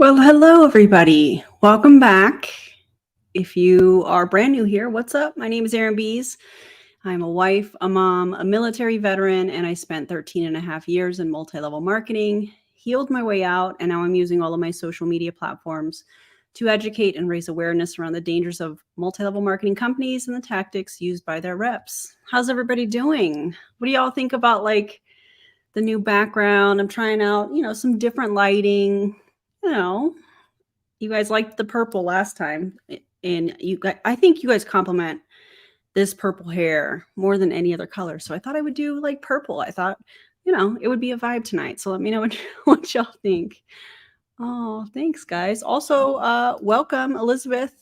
Well, hello, everybody. Welcome back. If you are brand new here, what's up? My name is erinbies. I'm a wife, a mom, a military veteran, and I spent 13 and a half years in multi-level marketing, healed my way out, and now I'm using all of my social media platforms to educate and raise awareness around the dangers of multi-level marketing companies and the tactics used by their reps. How's everybody doing? What do y'all think about like the new background? I'm trying out, some different lighting. You guys liked the purple last time, and I think you guys compliment this purple hair more than any other color. So I thought I would do like purple. I thought, it would be a vibe tonight. So let me know what y'all think. Oh, thanks, guys. Also, welcome, Elizabeth,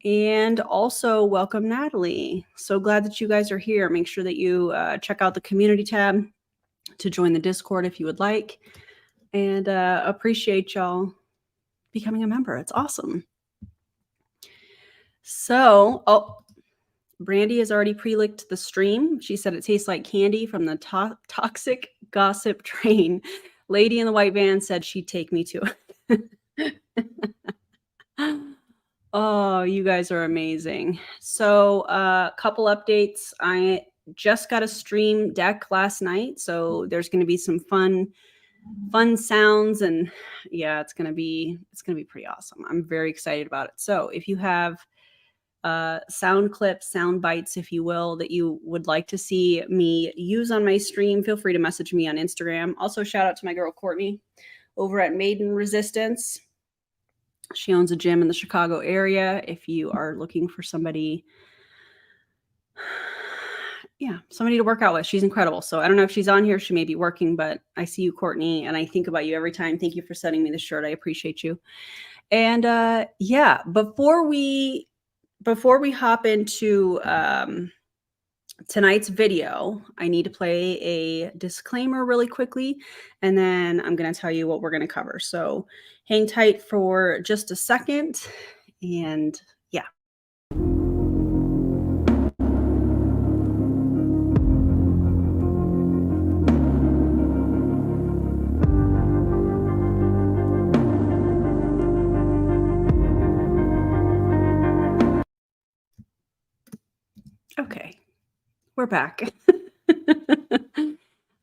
and also welcome, Natalie. So glad that you guys are here. Make sure that you check out the community tab to join the Discord if you would like, and appreciate y'all becoming a member. It's awesome. So, Brandy has already pre-licked the stream. She said it tastes like candy from the toxic gossip train. Lady in the white van said she'd take me to it. Oh, you guys are amazing. So, a couple updates. I just got a stream deck last night, so there's going to be some fun sounds, and yeah, it's gonna be pretty awesome. I'm very excited about it. So if you have sound clips, sound bites, if you will, that you would like to see me use on my stream, feel free to message me on Instagram. Also, shout out to my girl Courtney over at Maiden Resistance. She owns a gym in the Chicago area. If you are looking for somebody to work out with, she's incredible. So I don't know if she's on here. She may be working, but I see you, Courtney, and I think about you every time. Thank you for sending me the shirt. I appreciate you. And before we hop into tonight's video, I need to play a disclaimer really quickly, and then I'm going to tell you what we're going to cover. So hang tight for just a second, and yeah. Okay, we're back.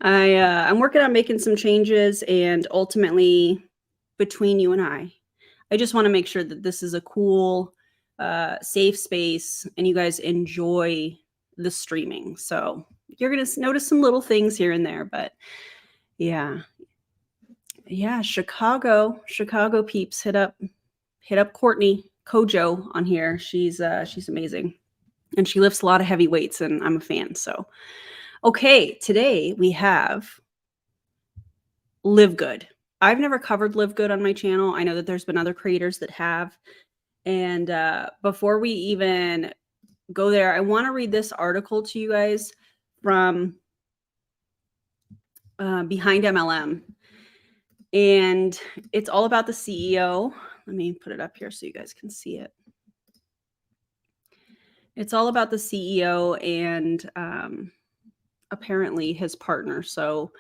I'm working on making some changes, and ultimately, between you and I just want to make sure that this is a cool, safe space, and you guys enjoy the streaming. So you're gonna notice some little things here and there, but yeah, Chicago peeps, hit up Courtney Kojo on here. She's amazing. And she lifts a lot of heavy weights, and I'm a fan. So, okay, today we have livegood. I've never covered livegood on my channel. I know that there's been other creators that have. And before we even go there, I want to read this article to you guys from Behind MLM. And it's all about the CEO. Let me put it up here so you guys can see it. It's all about the CEO and apparently his partner. So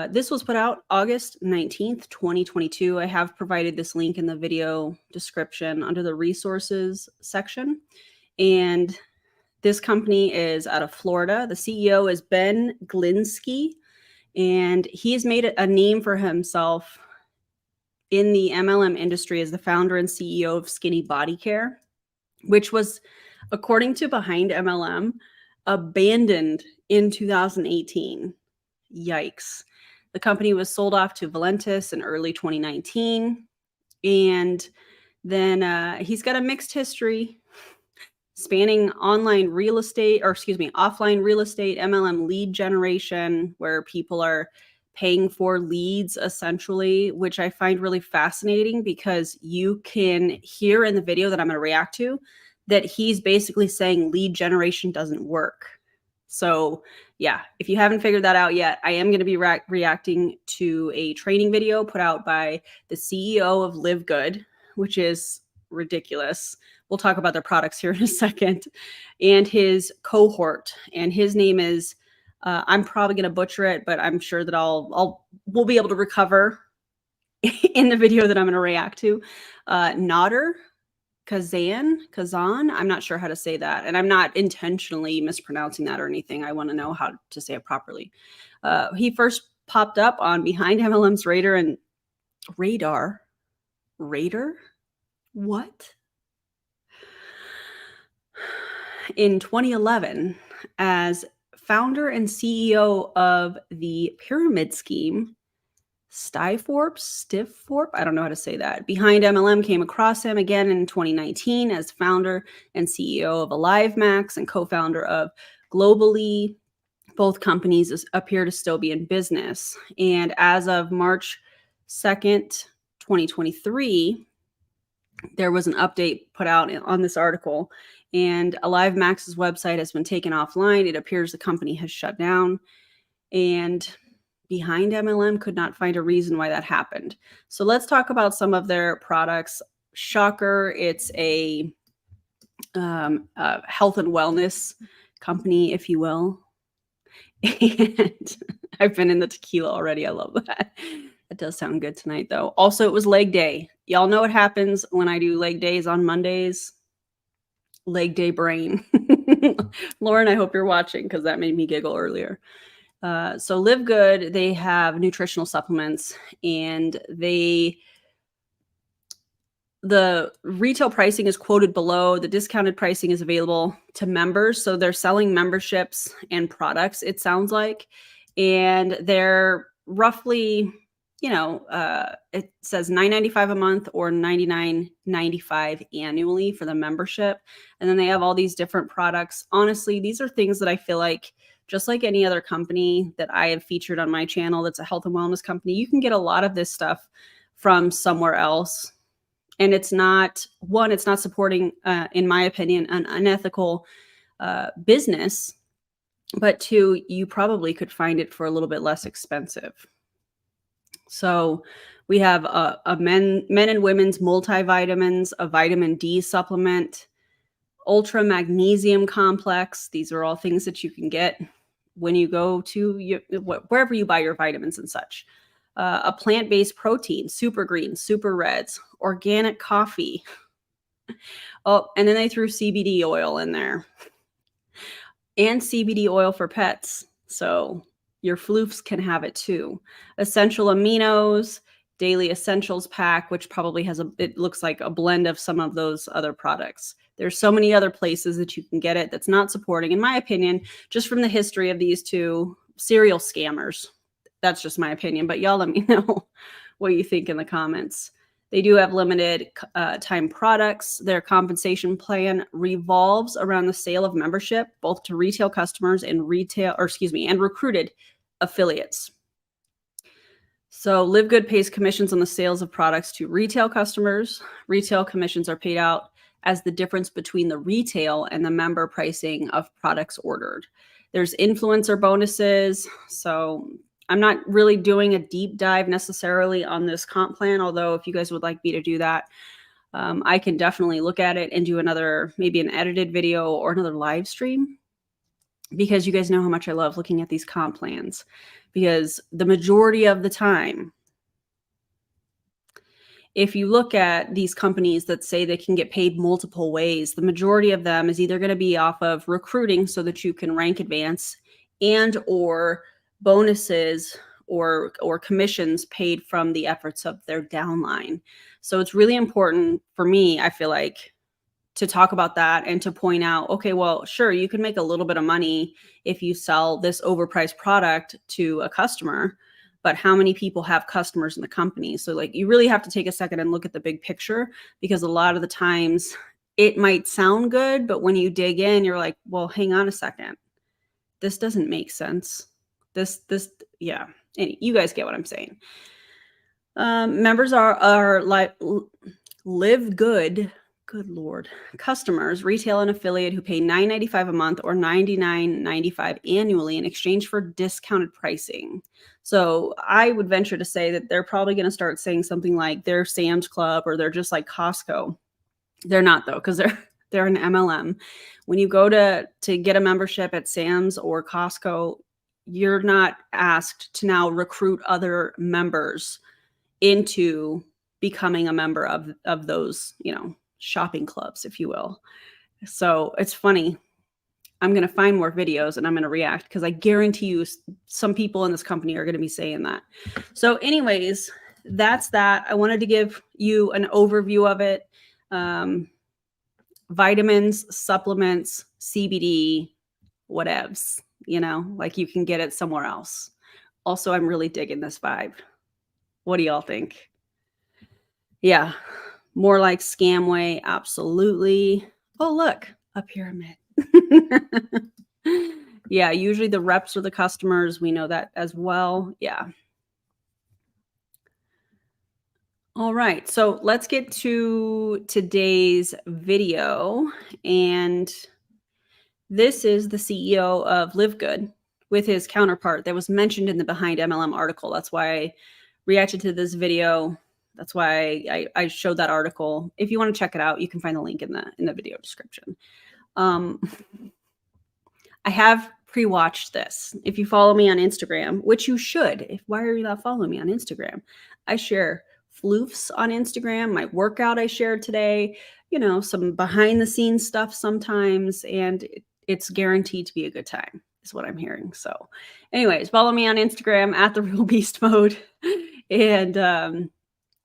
this was put out August 19th, 2022. I have provided this link in the video description under the resources section. And this company is out of Florida. The CEO is Ben Glinsky, and he's made a name for himself in the MLM industry as the founder and CEO of Skinny Body Care, which was, according to Behind MLM, abandoned in 2018. Yikes. The company was sold off to Valentis in early 2019. And then he's got a mixed history spanning offline real estate, MLM lead generation, where people are paying for leads essentially, which I find really fascinating because you can hear in the video that I'm going to react to that he's basically saying lead generation doesn't work. So yeah, if you haven't figured that out yet, I am going to be reacting to a training video put out by the CEO of livegood, which is ridiculous. We'll talk about their products here in a second, and his cohort, and his name is, I'm probably going to butcher it, but I'm sure that we'll be able to recover in the video that I'm going to react to. Nodder, Kazan. I'm not sure how to say that. And I'm not intentionally mispronouncing that or anything. I want to know how to say it properly. He first popped up on Behind MLM's Radar. What? In 2011 as founder and CEO of the pyramid scheme, Stiffthorpe. I don't know how to say that. Behind MLM came across him again in 2019 as founder and CEO of AliveMax and co-founder of Globally. Both companies appear to still be in business. And as of March 2nd, 2023, there was an update put out on this article, and AliveMax's website has been taken offline. It appears the company has shut down, and Behind MLM could not find a reason why that happened. So let's talk about some of their products. Shocker, it's a health and wellness company, if you will. And I've been in the tequila already. I love that. It does sound good tonight, though. Also, it was leg day. Y'all know what happens when I do leg days on Mondays. Leg day brain. Lauren, I hope you're watching because that made me giggle earlier. So livegood, they have nutritional supplements, and the retail pricing is quoted below. The discounted pricing is available to members. So they're selling memberships and products, it sounds like. And they're roughly, it says $9.95 a month or $99.95 annually for the membership. And then they have all these different products. Honestly, these are things that I feel like, just like any other company that I have featured on my channel that's a health and wellness company, you can get a lot of this stuff from somewhere else. And it's not supporting, in my opinion, an unethical business. But two, you probably could find it for a little bit less expensive. So we have a men and women's multivitamins, a vitamin D supplement, ultra magnesium complex. These are all things that you can get when you go to wherever you buy your vitamins and such. A plant-based protein, super greens, super reds, organic coffee. Oh, and then they threw CBD oil in there. And CBD oil for pets. So your floofs can have it too. Essential aminos, daily essentials pack, which probably it looks like a blend of some of those other products. There's so many other places that you can get it that's not supporting, in my opinion, just from the history of these two serial scammers. That's just my opinion, but y'all let me know what you think in the comments. They do have limited time products. Their compensation plan revolves around the sale of membership, both to retail customers and recruited affiliates. So livegood pays commissions on the sales of products to retail customers. Retail commissions are paid out as the difference between the retail and the member pricing of products ordered. There's influencer bonuses. So I'm not really doing a deep dive necessarily on this comp plan, although if you guys would like me to do that, I can definitely look at it and do maybe an edited video or another live stream, because you guys know how much I love looking at these comp plans, because the majority of the time, if you look at these companies that say they can get paid multiple ways, the majority of them is either going to be off of recruiting so that you can rank advance, and or bonuses or commissions paid from the efforts of their downline. So it's really important for me, I feel like, to talk about that and to point out, okay, well, sure, you can make a little bit of money if you sell this overpriced product to a customer, but how many people have customers in the company? So like, you really have to take a second and look at the big picture, because a lot of the times it might sound good, but when you dig in, you're like, well, hang on a second. This doesn't make sense. Yeah. And you guys get what I'm saying. Members are livegood, good Lord, customers, retail and affiliate, who pay $9.95 a month or $99.95 annually in exchange for discounted pricing. So I would venture to say that they're probably going to start saying something like they're Sam's Club or they're just like Costco. They're not, though, because they're an MLM. When you go to get a membership at Sam's or Costco, you're not asked to now recruit other members into becoming a member of those, you know, shopping clubs, if you will. So it's funny. I'm going to find more videos and I'm going to react because I guarantee you some people in this company are going to be saying that. So anyways, that's that. I wanted to give you an overview of it. Vitamins, supplements, CBD, whatevs, you know, like you can get it somewhere else. Also, I'm really digging this vibe. What do y'all think? Yeah, more like Scamway, absolutely. Oh, look, a pyramid. Yeah, usually the reps are the customers. We know that as well. Yeah. All right, so let's get to today's video. And this is the CEO of livegood with his counterpart that was mentioned in the Behind MLM article. That's why I reacted to this video. That's why I showed that article. If you want to check it out, you can find the link in the video description. I have pre-watched this. If you follow me on Instagram, which you should, why are you not following me on Instagram? I share floofs on Instagram, my workout I shared today, you know, some behind the scenes stuff sometimes, and it's guaranteed to be a good time is what I'm hearing. So anyways, follow me on Instagram at The Real Beast Mode. And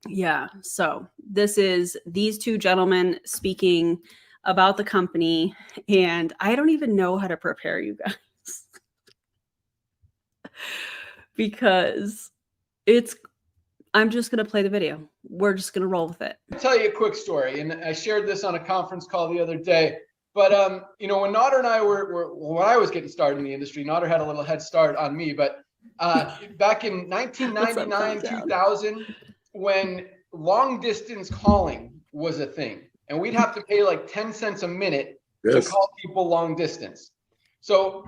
yeah, so this is these two gentlemen speaking about the company, and I don't even know how to prepare you guys because I'm just going to play the video. We're just going to roll with it. I'll tell you a quick story, and I shared this on a conference call the other day. But you know, when Nader and I when I was getting started in the industry, Nader had a little head start on me. But back in 1999, 2000, when long distance calling was a thing, and we'd have to pay like 10 cents a minute to call people long distance. So,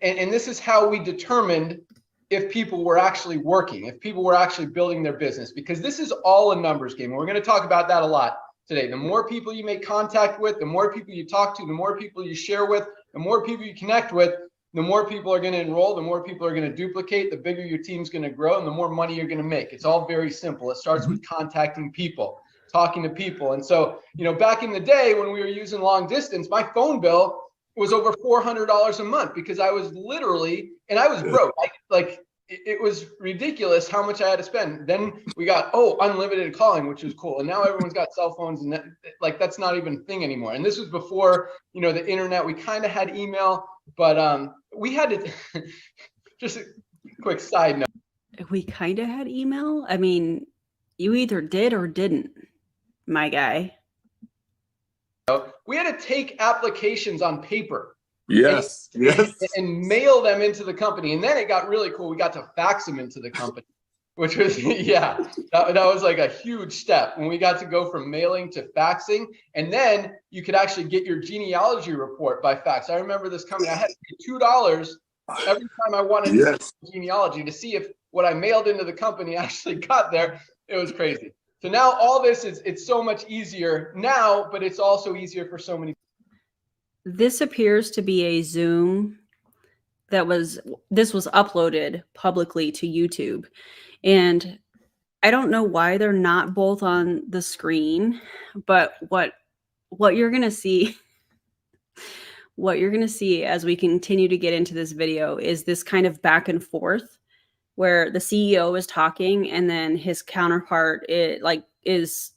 and this is how we determined if people were actually working, if people were actually building their business, because this is all a numbers game. And we're going to talk about that a lot today. The more people you make contact with, the more people you talk to, the more people you share with, the more people you connect with, the more people are going to enroll, the more people are going to duplicate, the bigger your team's going to grow, and the more money you're going to make. It's all very simple. It starts with contacting people, talking to people. And so, you know, back in the day when we were using long distance, my phone bill was over $400 a month because I was literally, and I was broke. It was ridiculous how much I had to spend. Then we got, unlimited calling, which was cool. And now everyone's got cell phones, and that's not even a thing anymore. And this was before, you know, the internet. We kind of had email, but we had to, just a quick side note. We kind of had email. I mean, you either did or didn't, my guy. We had to take applications on paper. Yes. And mail them into the company. And then it got really cool. We got to fax them into the company, which was, yeah, that was like a huge step when we got to go from mailing to faxing. And then you could actually get your genealogy report by fax. I remember this company, I had to pay $2 every time I wanted to see genealogy to see if what I mailed into the company actually got there. It was crazy. So now all this it's so much easier now, but it's also easier for so many. This appears to be a Zoom this was uploaded publicly to YouTube. And I don't know why they're not both on the screen, but what you're going to see, as we continue to get into this video is this kind of back and forth where the CEO is talking and then his counterpart is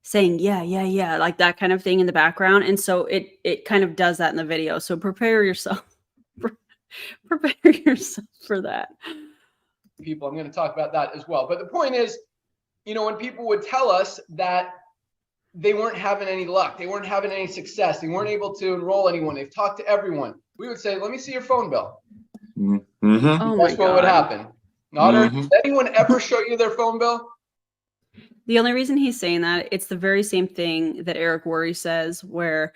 saying, yeah, like that kind of thing in the background. And so it kind of does that in the video. So prepare yourself. Prepare yourself for that. People, I'm going to talk about that as well. But the point is, you know, when people would tell us that they weren't having any luck, they weren't having any success, they weren't able to enroll anyone, they've talked to everyone, we would say, let me see your phone bill. Oh my That's what would happen. Did anyone ever show you their phone bill? The only reason he's saying that, it's the very same thing that Eric Worre says, where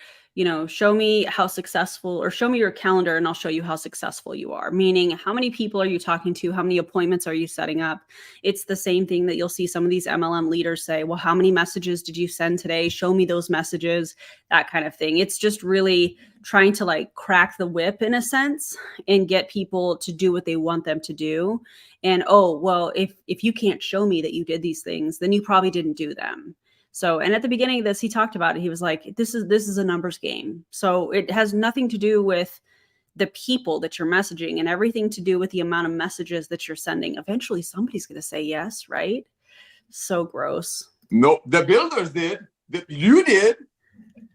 show me how successful, or show me your calendar and I'll show you how successful you are. Meaning, how many people are you talking to? How many appointments are you setting up? It's the same thing that you'll see some of these MLM leaders say, well, how many messages did you send today? Show me those messages, that kind of thing. It's just really trying to like crack the whip in a sense and get people to do what they want them to do. And, oh, well, if you can't show me that you did these things, then you probably didn't do them. So, and at the beginning of this, he talked about it. He was like, this is a numbers game. So it has nothing to do with the people that you're messaging and everything to do with the amount of messages that you're sending. Eventually somebody's going to say yes, right? So gross. No, the builders did. You did.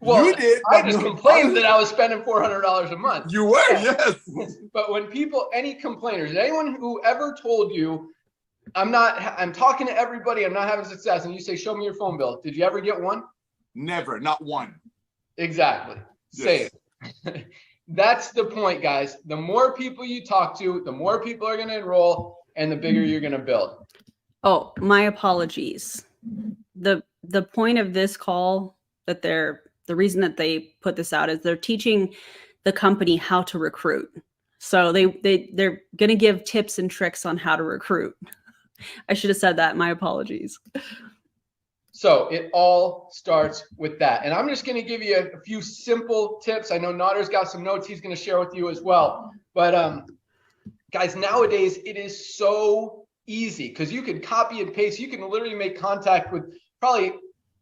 Well, you did. I just complained that I was spending $400 a month. You were, yes. But when people, any complainers, anyone who ever told you, I'm talking to everybody, I'm not having success, and you say, show me your phone bill. Did you ever get one? Never, not one. Exactly. Yes. Same. That's the point, guys. The more people you talk to, the more people are going to enroll and the bigger you're going to build. Oh, my apologies. The point of this call, that the reason that they put this out is they're teaching the company how to recruit. So they're going to give tips and tricks on how to recruit. I should have said that. My apologies. So it all starts with that. And I'm just going to give you a few simple tips. I know Notter's got some notes he's going to share with you as well. But guys, nowadays it is so easy because you can copy and paste. You can literally make contact with probably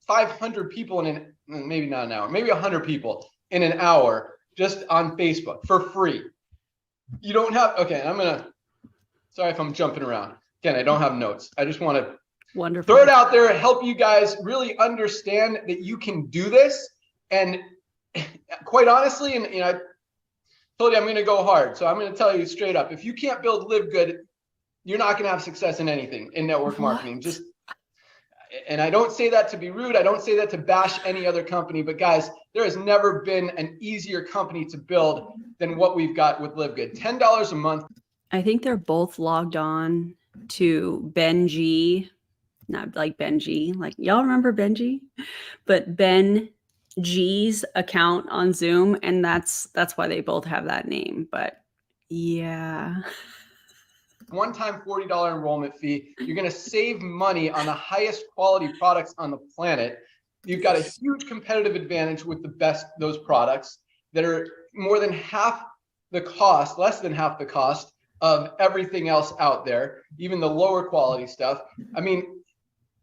500 people in maybe not an hour, maybe 100 people in an hour just on Facebook for free. You don't have, okay, sorry if I'm jumping around. Again, I don't have notes. I just want to throw it out there, help you guys really understand that you can do this. And quite honestly, and I told you I'm going to go hard. So I'm going to tell you straight up, if you can't build live good, you're not going to have success in anything in network marketing. And I don't say that to be rude. I don't say that to bash any other company, but guys, there has never been an easier company to build than what we've got with live good. $10 a month. I think they're both logged on to Benji, not like Benji, like y'all remember Benji, but Ben G's account on Zoom. And that's why they both have that name. But yeah. One-time $40 enrollment fee. You're going to save money on the highest quality products on the planet. You've got a huge competitive advantage with those products that are more than half the cost, less than half the cost of everything else out there, even the lower quality stuff. I mean,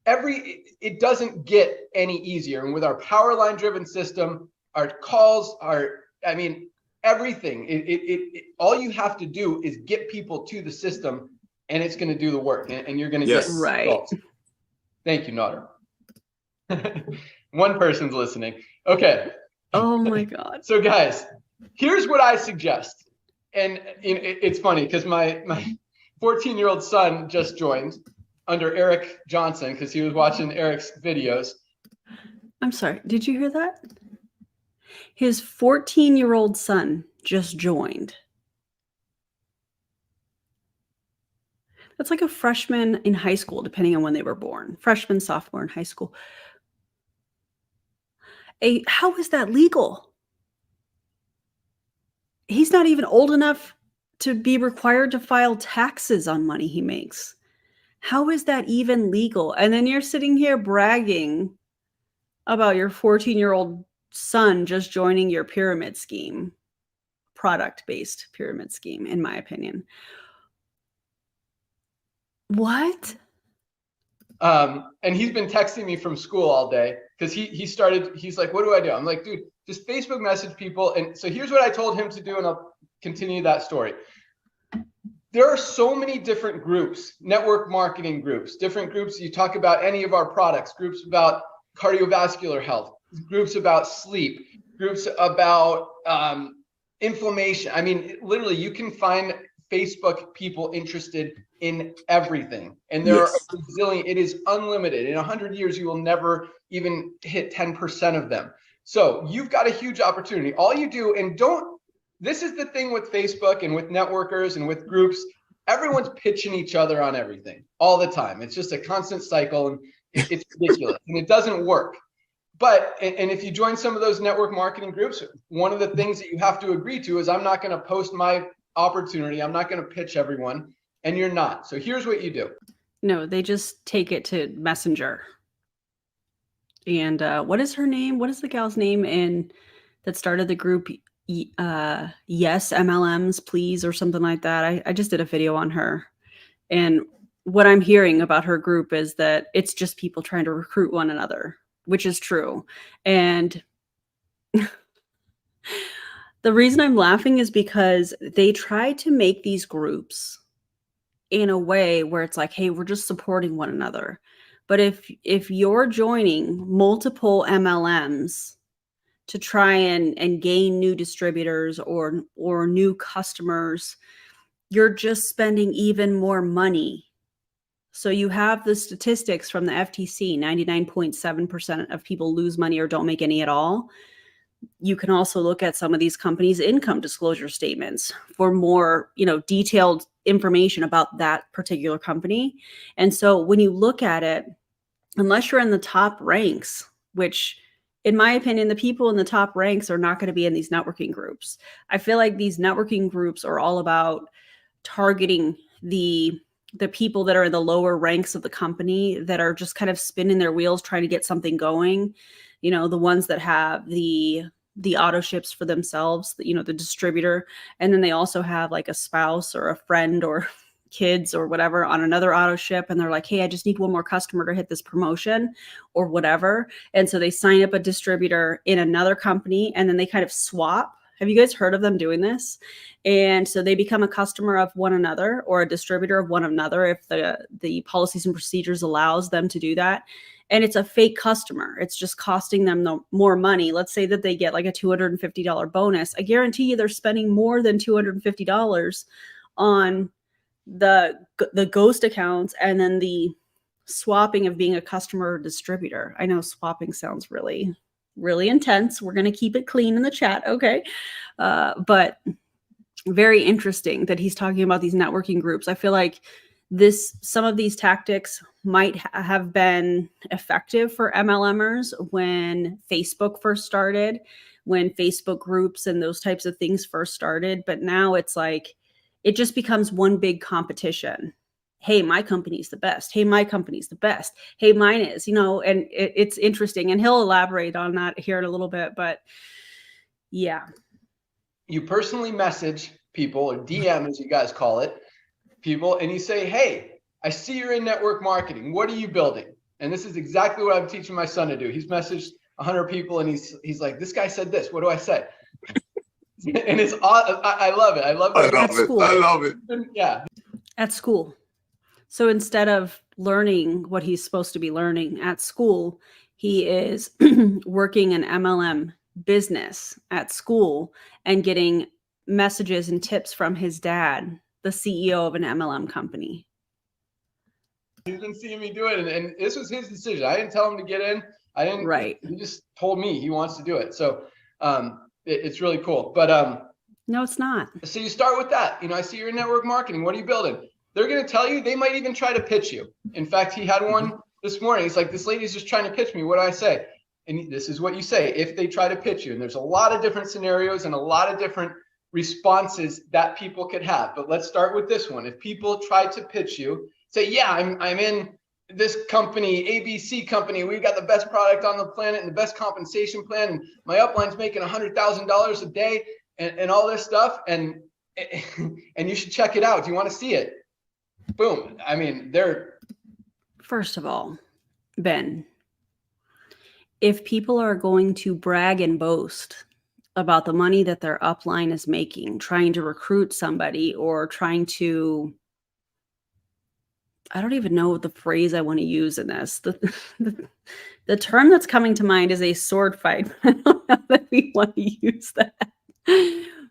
it doesn't get any easier. And with our power line driven system, our calls everything, all you have to do is get people to the system and it's going to do the work and you're going to get results. Thank you, Notter. One person's listening. Okay. Oh my God. So guys, here's what I suggest. And it's funny because my 14-year-old son just joined under Eric Johnson because he was watching Eric's videos. I'm sorry. Did you hear that? His 14-year-old son just joined. That's like a freshman in high school, depending on when they were born. Freshman, sophomore in high school. How is that legal? He's not even old enough to be required to file taxes on money he makes. How is that even legal? And then you're sitting here bragging about your 14-year-old son just joining your pyramid scheme, product-based pyramid scheme, in my opinion. What? And he's been texting me from school all day because he's like, what do I do? I'm like, dude, just Facebook message people. And so here's what I told him to do, and I'll continue that story. There are so many different groups, network marketing groups, different groups. You talk about any of our products, groups about cardiovascular health, groups about sleep, groups about inflammation. I mean, literally, you can find Facebook people interested in everything. And there are a bazillion, it is unlimited. In 100 years, you will never even hit 10% of them. So you've got a huge opportunity. All you do, and this is the thing with Facebook and with networkers and with groups, everyone's pitching each other on everything all the time. It's just a constant cycle and it's ridiculous and it doesn't work. and if you join some of those network marketing groups, one of the things that you have to agree to is I'm not going to post my opportunity. I'm not going to pitch everyone, and you're not. So here's what you do. No, they just take it to Messenger. And what is her name? What is the gal's name that started the group? Yes, MLMs, please, or something like that. I just did a video on her. And what I'm hearing about her group is that it's just people trying to recruit one another, which is true. And the reason I'm laughing is because they try to make these groups in a way where it's like, hey, we're just supporting one another. But if you're joining multiple MLMs to try and gain new distributors or new customers, you're just spending even more money. So you have the statistics from the FTC, 99.7% of people lose money or don't make any at all. You can also look at some of these companies' income disclosure statements for more, detailed information about that particular company. And so when you look at it, unless you're in the top ranks, which in my opinion, the people in the top ranks are not going to be in these networking groups. I feel like these networking groups are all about targeting the people that are in the lower ranks of the company that are just kind of spinning their wheels trying to get something going. The ones that have the auto ships for themselves, the distributor. And then they also have like a spouse or a friend or kids or whatever on another auto ship. And they're like, hey, I just need one more customer to hit this promotion or whatever. And so they sign up a distributor in another company and then they kind of swap. Have you guys heard of them doing this? And so they become a customer of one another or a distributor of one another if the policies and procedures allows them to do that. And it's a fake customer. It's just costing them more money. Let's say that they get like a $250 bonus. I guarantee you they're spending more than $250 on the ghost accounts and then the swapping of being a customer or distributor. I know swapping sounds really, really intense. We're going to keep it clean in the chat. Okay. But very interesting that he's talking about these networking groups. I feel like some of these tactics might have been effective for MLMers when Facebook first started, when Facebook groups and those types of things first started. But now it's like, it just becomes one big competition. Hey, my company's the best. Hey, my company's the best. Hey, mine is, and it's interesting. And he'll elaborate on that here in a little bit, but yeah. You personally message people, or DM as you guys call it, people, and you say, hey, I see you're in network marketing. What are you building? And this is exactly what I'm teaching my son to do. He's messaged 100 people and he's like, this guy said this. What do I say? And it's I love it. I love it. Yeah. At school. So instead of learning what he's supposed to be learning at school, he is working an MLM business at school and getting messages and tips from his dad, the CEO of an MLM company. He's been seeing me do it, and this was his decision. I didn't tell him to get in. I didn't. Right. He just told me he wants to do it. So it's really cool. But no, it's not. So you start with that. I see you're in network marketing. What are you building? They're going to tell you. They might even try to pitch you. In fact, he had one this morning. He's like, this lady's just trying to pitch me. What do I say? And this is what you say if they try to pitch you. And there's a lot of different scenarios and a lot of different responses that people could have. But let's start with this one. If people try to pitch you, say, yeah, I'm in this company, ABC company. We've got the best product on the planet and the best compensation plan. And my upline's making $100,000 a day and all this stuff. And you should check it out. Do you want to see it? Boom. I mean, First of all, Ben, if people are going to brag and boast about the money that their upline is making, trying to recruit somebody or trying to, I don't even know the phrase I want to use in this. The term that's coming to mind is a sword fight. I don't know that we want to use that.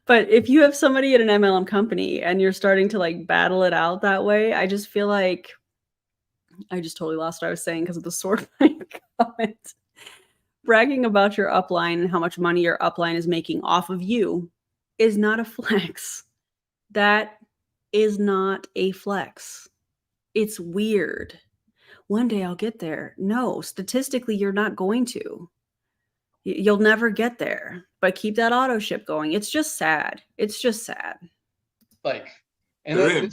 But if you have somebody at an MLM company and you're starting to like battle it out that way, I just feel like I just totally lost what I was saying because of the sword fight comment. Bragging about your upline and how much money your upline is making off of you is not a flex. That is not a flex. It's weird. One day I'll get there. No, statistically, you're not going to. You'll never get there, but keep that auto ship going. It's just sad. It's just sad. Like, and then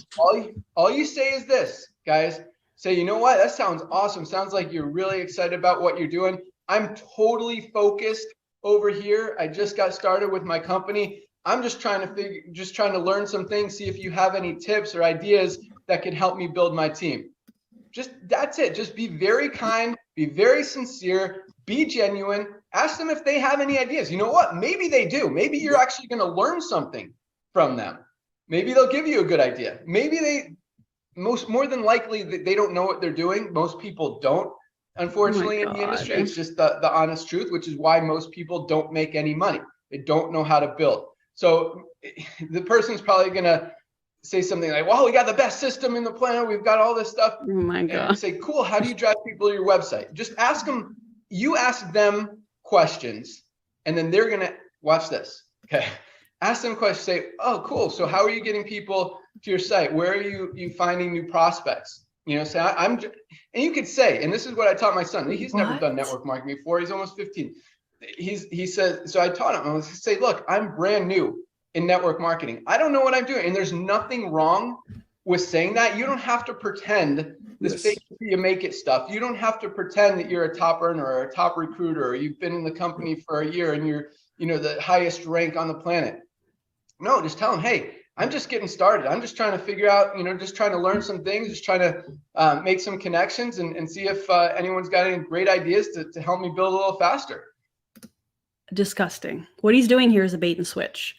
all you say is this, guys. Say, you know what? That sounds awesome. Sounds like you're really excited about what you're doing. I'm totally focused over here. I just got started with my company. I'm just trying to learn some things, see if you have any tips or ideas that could help me build my team. Just that's it. Just be very kind, be very sincere, be genuine. Ask them if they have any ideas. You know what? Maybe they do. Maybe you're actually going to learn something from them. Maybe they'll give you a good idea. Maybe more than likely they don't know what they're doing. Most people don't, unfortunately, in the industry. It's just the honest truth, which is why most people don't make any money. They don't know how to build. So the person's probably going to say something like, well, we got the best system in the planet. We've got all this stuff. Oh my God. And say, cool. How do you drive people to your website? Just ask them. You ask them questions, and then they're going to watch this. Okay. Ask them questions. Say, oh, cool. So how are you getting people to your site? Where are you finding new prospects? You know, say, and you could say, and this is what I taught my son. He's never done network marketing before. He's almost 15. He says, so I taught him, I was say, look, I'm brand new in network marketing. I don't know what I'm doing. And there's nothing wrong with saying that. You don't have to pretend this fake you make it stuff. You don't have to pretend that you're a top earner or a top recruiter, or you've been in the company for a year and you're, you know, the highest rank on the planet. No, just tell them, hey, I'm just getting started. I'm just trying to figure out, you know, just trying to learn some things, just trying to make some connections and see if anyone's got any great ideas to help me build a little faster. Disgusting. What he's doing here is a bait and switch.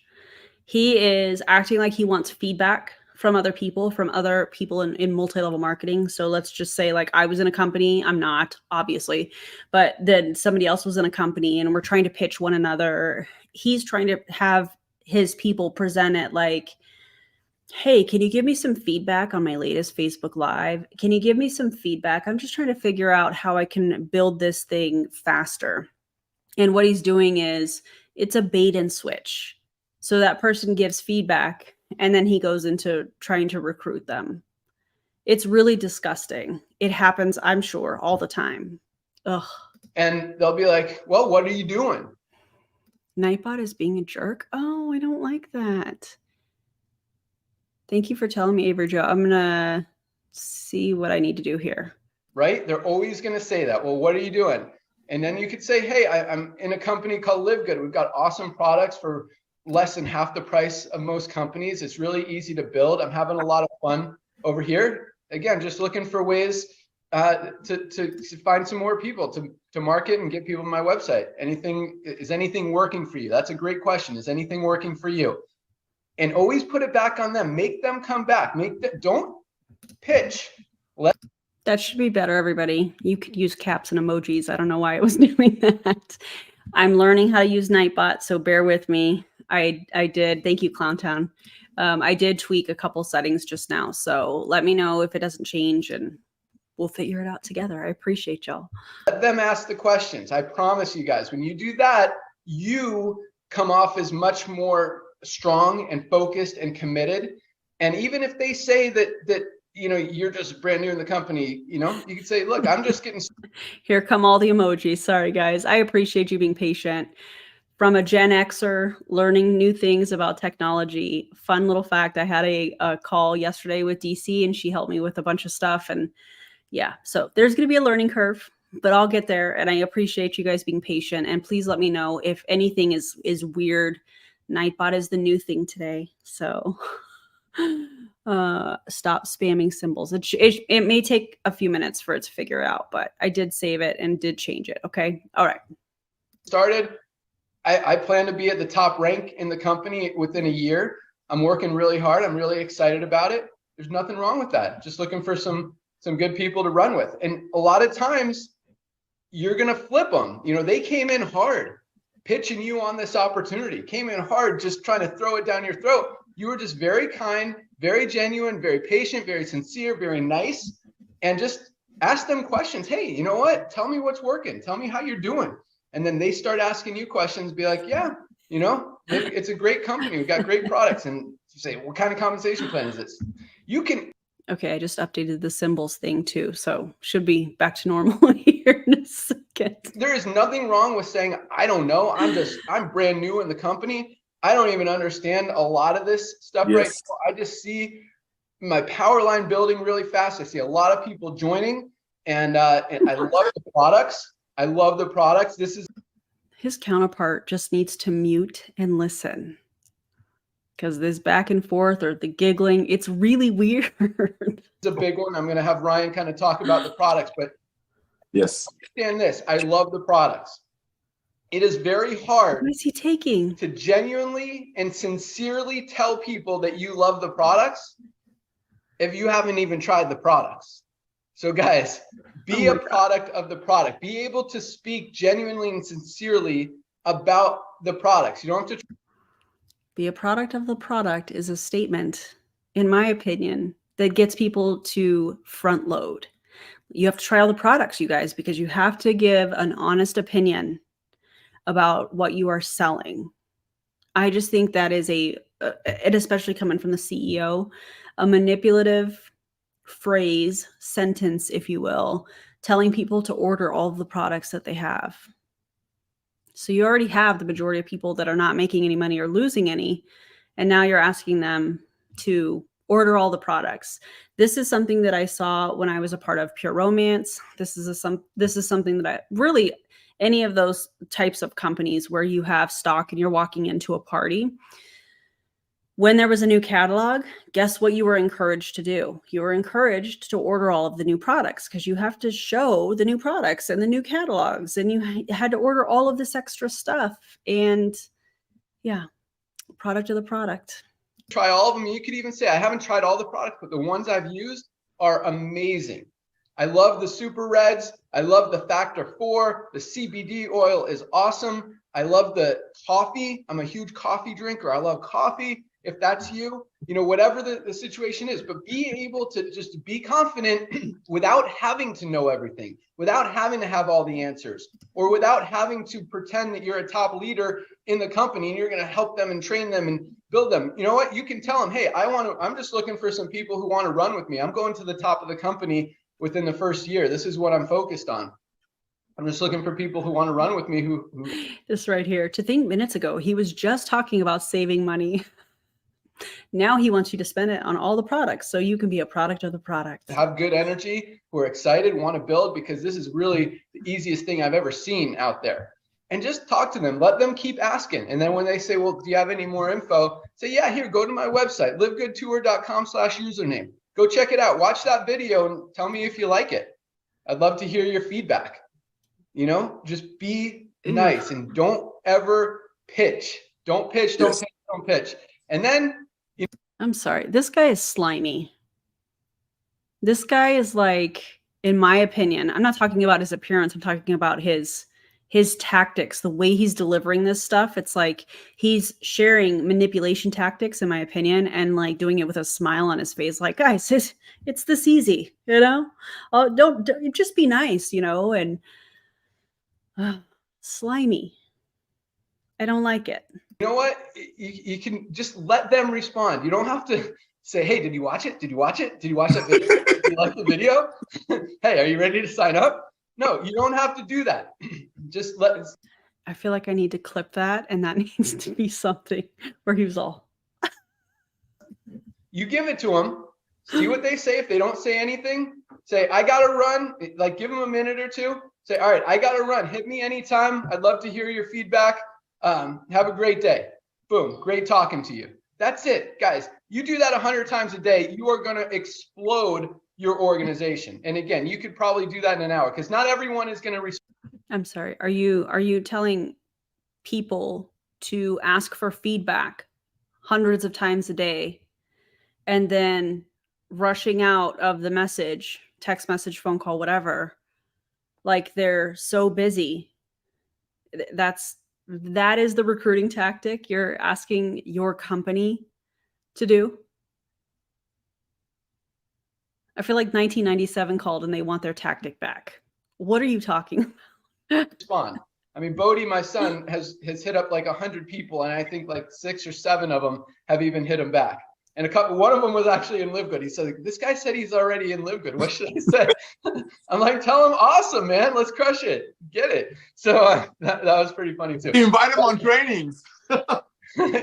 He is acting like he wants feedback from other people in multi-level marketing. So let's just say, like, I was in a company, I'm not, obviously, but then somebody else was in a company and we're trying to pitch one another. He's trying to have his people present it like, hey, can you give me some feedback on my latest Facebook Live? Can you give me some feedback? I'm just trying to figure out how I can build this thing faster. And what he's doing is, it's a bait and switch. So that person gives feedback and then he goes into trying to recruit them. It's really disgusting. It happens, I'm sure, all the time. Ugh. And they'll be like, well, what are you doing? Nightbot is being a jerk. Oh, I don't like that. Thank you for telling me, Avery Joe. I'm going to see what I need to do here. Right? They're always going to say that. Well, what are you doing? And then you could say, hey, I'm in a company called livegood. We've got awesome products for less than half the price of most companies. It's really easy to build. I'm having a lot of fun over here. Again, just looking for ways to find some more people to market and get people on my website. Is anything working for you? That's a great question. Is anything working for you? And always put it back on them. Make them come back. Don't pitch. That should be better, everybody. You could use caps and emojis. I don't know why I was doing that. I'm learning how to use Nightbot, so bear with me. I did. Thank you, Clowntown. I did tweak a couple settings just now, so let me know if it doesn't change and we'll figure it out together. I appreciate y'all. Let them ask the questions. I promise you guys, when you do that, you come off as much more strong and focused and committed. And even if they say that you know, you're just brand new in the company, you know, you could say, look, I'm just getting started. Here come all the emojis. Sorry, guys. I appreciate you being patient. From a Gen Xer learning new things about technology. Fun little fact. I had a call yesterday with DC and she helped me with a bunch of stuff. And yeah, so there's going to be a learning curve, but I'll get there. And I appreciate you guys being patient. And please let me know if anything is weird. Nightbot is the new thing today. So stop spamming symbols. It may take a few minutes for it to figure out, but I did save it and did change it. Okay. All right. Started. I plan to be at the top rank in the company within a year. I'm working really hard. I'm really excited about it. There's nothing wrong with that. Just looking for some good people to run with. And a lot of times you're going to flip them. You know, they came in hard pitching you on this opportunity, came in hard, just trying to throw it down your throat. You were just very kind, very genuine, very patient, very sincere, very nice. And just ask them questions. Hey, you know what? Tell me what's working. Tell me how you're doing. And then they start asking you questions, be like, yeah, you know, it's a great company. We've got great products. And you say, what kind of compensation plan is this? You can. Okay, I just updated the symbols thing too. So should be back to normal here. here in a second. There is nothing wrong with saying, I don't know. I'm brand new in the company. I don't even understand a lot of this stuff right Yes. now. I just see my power line building really fast. I see a lot of people joining, and I love the products. I love the products. This is His counterpart just needs to mute and listen. Because this back and forth or the giggling, it's really weird. a big one. I'm going to have Ryan kind of talk about the products, but Yes. understand this. I love the products. It is very hard What is he taking? to genuinely and sincerely tell people that you love the products if you haven't even tried the products. So guys, be a product of the product. Be able to speak genuinely and sincerely about the products. You don't have to Be a product of the product is a statement, in my opinion, that gets people to front load. You have to try all the products, you guys, because you have to give an honest opinion about what you are selling. I just think that is it especially coming from the CEO, a manipulative phrase, sentence, if you will, telling people to order all of the products that they have. So you already have the majority of people that are not making any money or losing any, and now you're asking them to order all the products. This is something that I saw when I was a part of Pure Romance. This is something that I really, any of those types of companies where you have stock and you're walking into a party. When there was a new catalog, guess what you were encouraged to do? You were encouraged to order all of the new products because you have to show the new products and the new catalogs, and you had to order all of this extra stuff. And yeah, product of the product. try all of them. You could even say, I haven't tried all the products, but the ones I've used are amazing. I love the super reds. I love the factor 4. The CBD oil is awesome. I love the coffee. I'm a huge coffee drinker. I love coffee. If that's you, whatever the situation is, but be able to just be confident without having to know everything, without having to have all the answers, or without having to pretend that you're a top leader in the company and you're going to help them and train them and build them. You know what? You can tell them, hey, I'm just looking for some people who want to run with me. I'm going to the top of the company within the first year. This is what I'm focused on. I'm just looking for people who want to run with me. Who This right here. To think minutes ago, he was just talking about saving money. Now he wants you to spend it on all the products so you can be a product of the product. Have good energy, who are excited, want to build, because this is really the easiest thing I've ever seen out there. And just talk to them. Let them keep asking. And then when they say, well, do you have any more info? Say, yeah, here, go to my website, livegoodtour.com/username. Go check it out. Watch that video and tell me if you like it. I'd love to hear your feedback. Just be nice and don't ever pitch. Don't pitch, don't pitch, don't pitch. And then I'm sorry. This guy is slimy. This guy is like, in my opinion, I'm not talking about his appearance. I'm talking about his tactics, the way he's delivering this stuff. It's like he's sharing manipulation tactics, in my opinion, and like doing it with a smile on his face. Like, guys, it's this easy, don't just be nice, and slimy. I don't like it. You know what? You can just let them respond. You don't have to say, hey, did you watch it? Did you watch it? Did you watch that video? Did you like the video? Hey, are you ready to sign up? No, you don't have to do that. Just I feel like I need to clip that, and that needs to be something where he was all. You give it to them, see what they say. If they don't say anything, say, I got to run. Like, give them a minute or two. Say, all right, I got to run. Hit me anytime. I'd love to hear your feedback. Have a great day. Boom. Great talking to you. That's it, guys. You do that 100 times a day, you are going to explode your organization. And again, you could probably do that in an hour, because not everyone is going to respond. I'm sorry. Are you telling people to ask for feedback hundreds of times a day and then rushing out of the message, text message, phone call, whatever, like they're so busy? That is the recruiting tactic you're asking your company to do? I feel like 1997 called and they want their tactic back. What are you talking about? Respond. I mean, Bodie, my son, has hit up like 100 people, and I think like 6 or 7 of them have even hit him back. And one of them was actually in livegood. He said, this guy said he's already in livegood. What should I say? I'm like, tell him, awesome, man. Let's crush it. Get it. So that was pretty funny too. Invite him on trainings.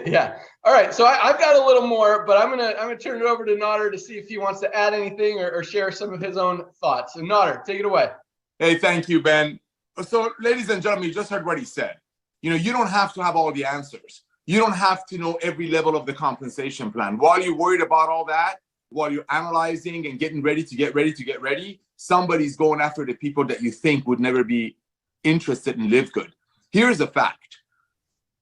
Yeah. All right. So I've got a little more, but I'm gonna turn it over to Nodder to see if he wants to add anything or share some of his own thoughts. So Nodder, take it away. Hey, thank you, Ben. So, ladies and gentlemen, you just heard what he said. You know, you don't have to have all the answers. You don't have to know every level of the compensation plan. While you're worried about all that, while you're analyzing and getting ready to get ready, somebody's going after the people that you think would never be interested in livegood. Here's a fact.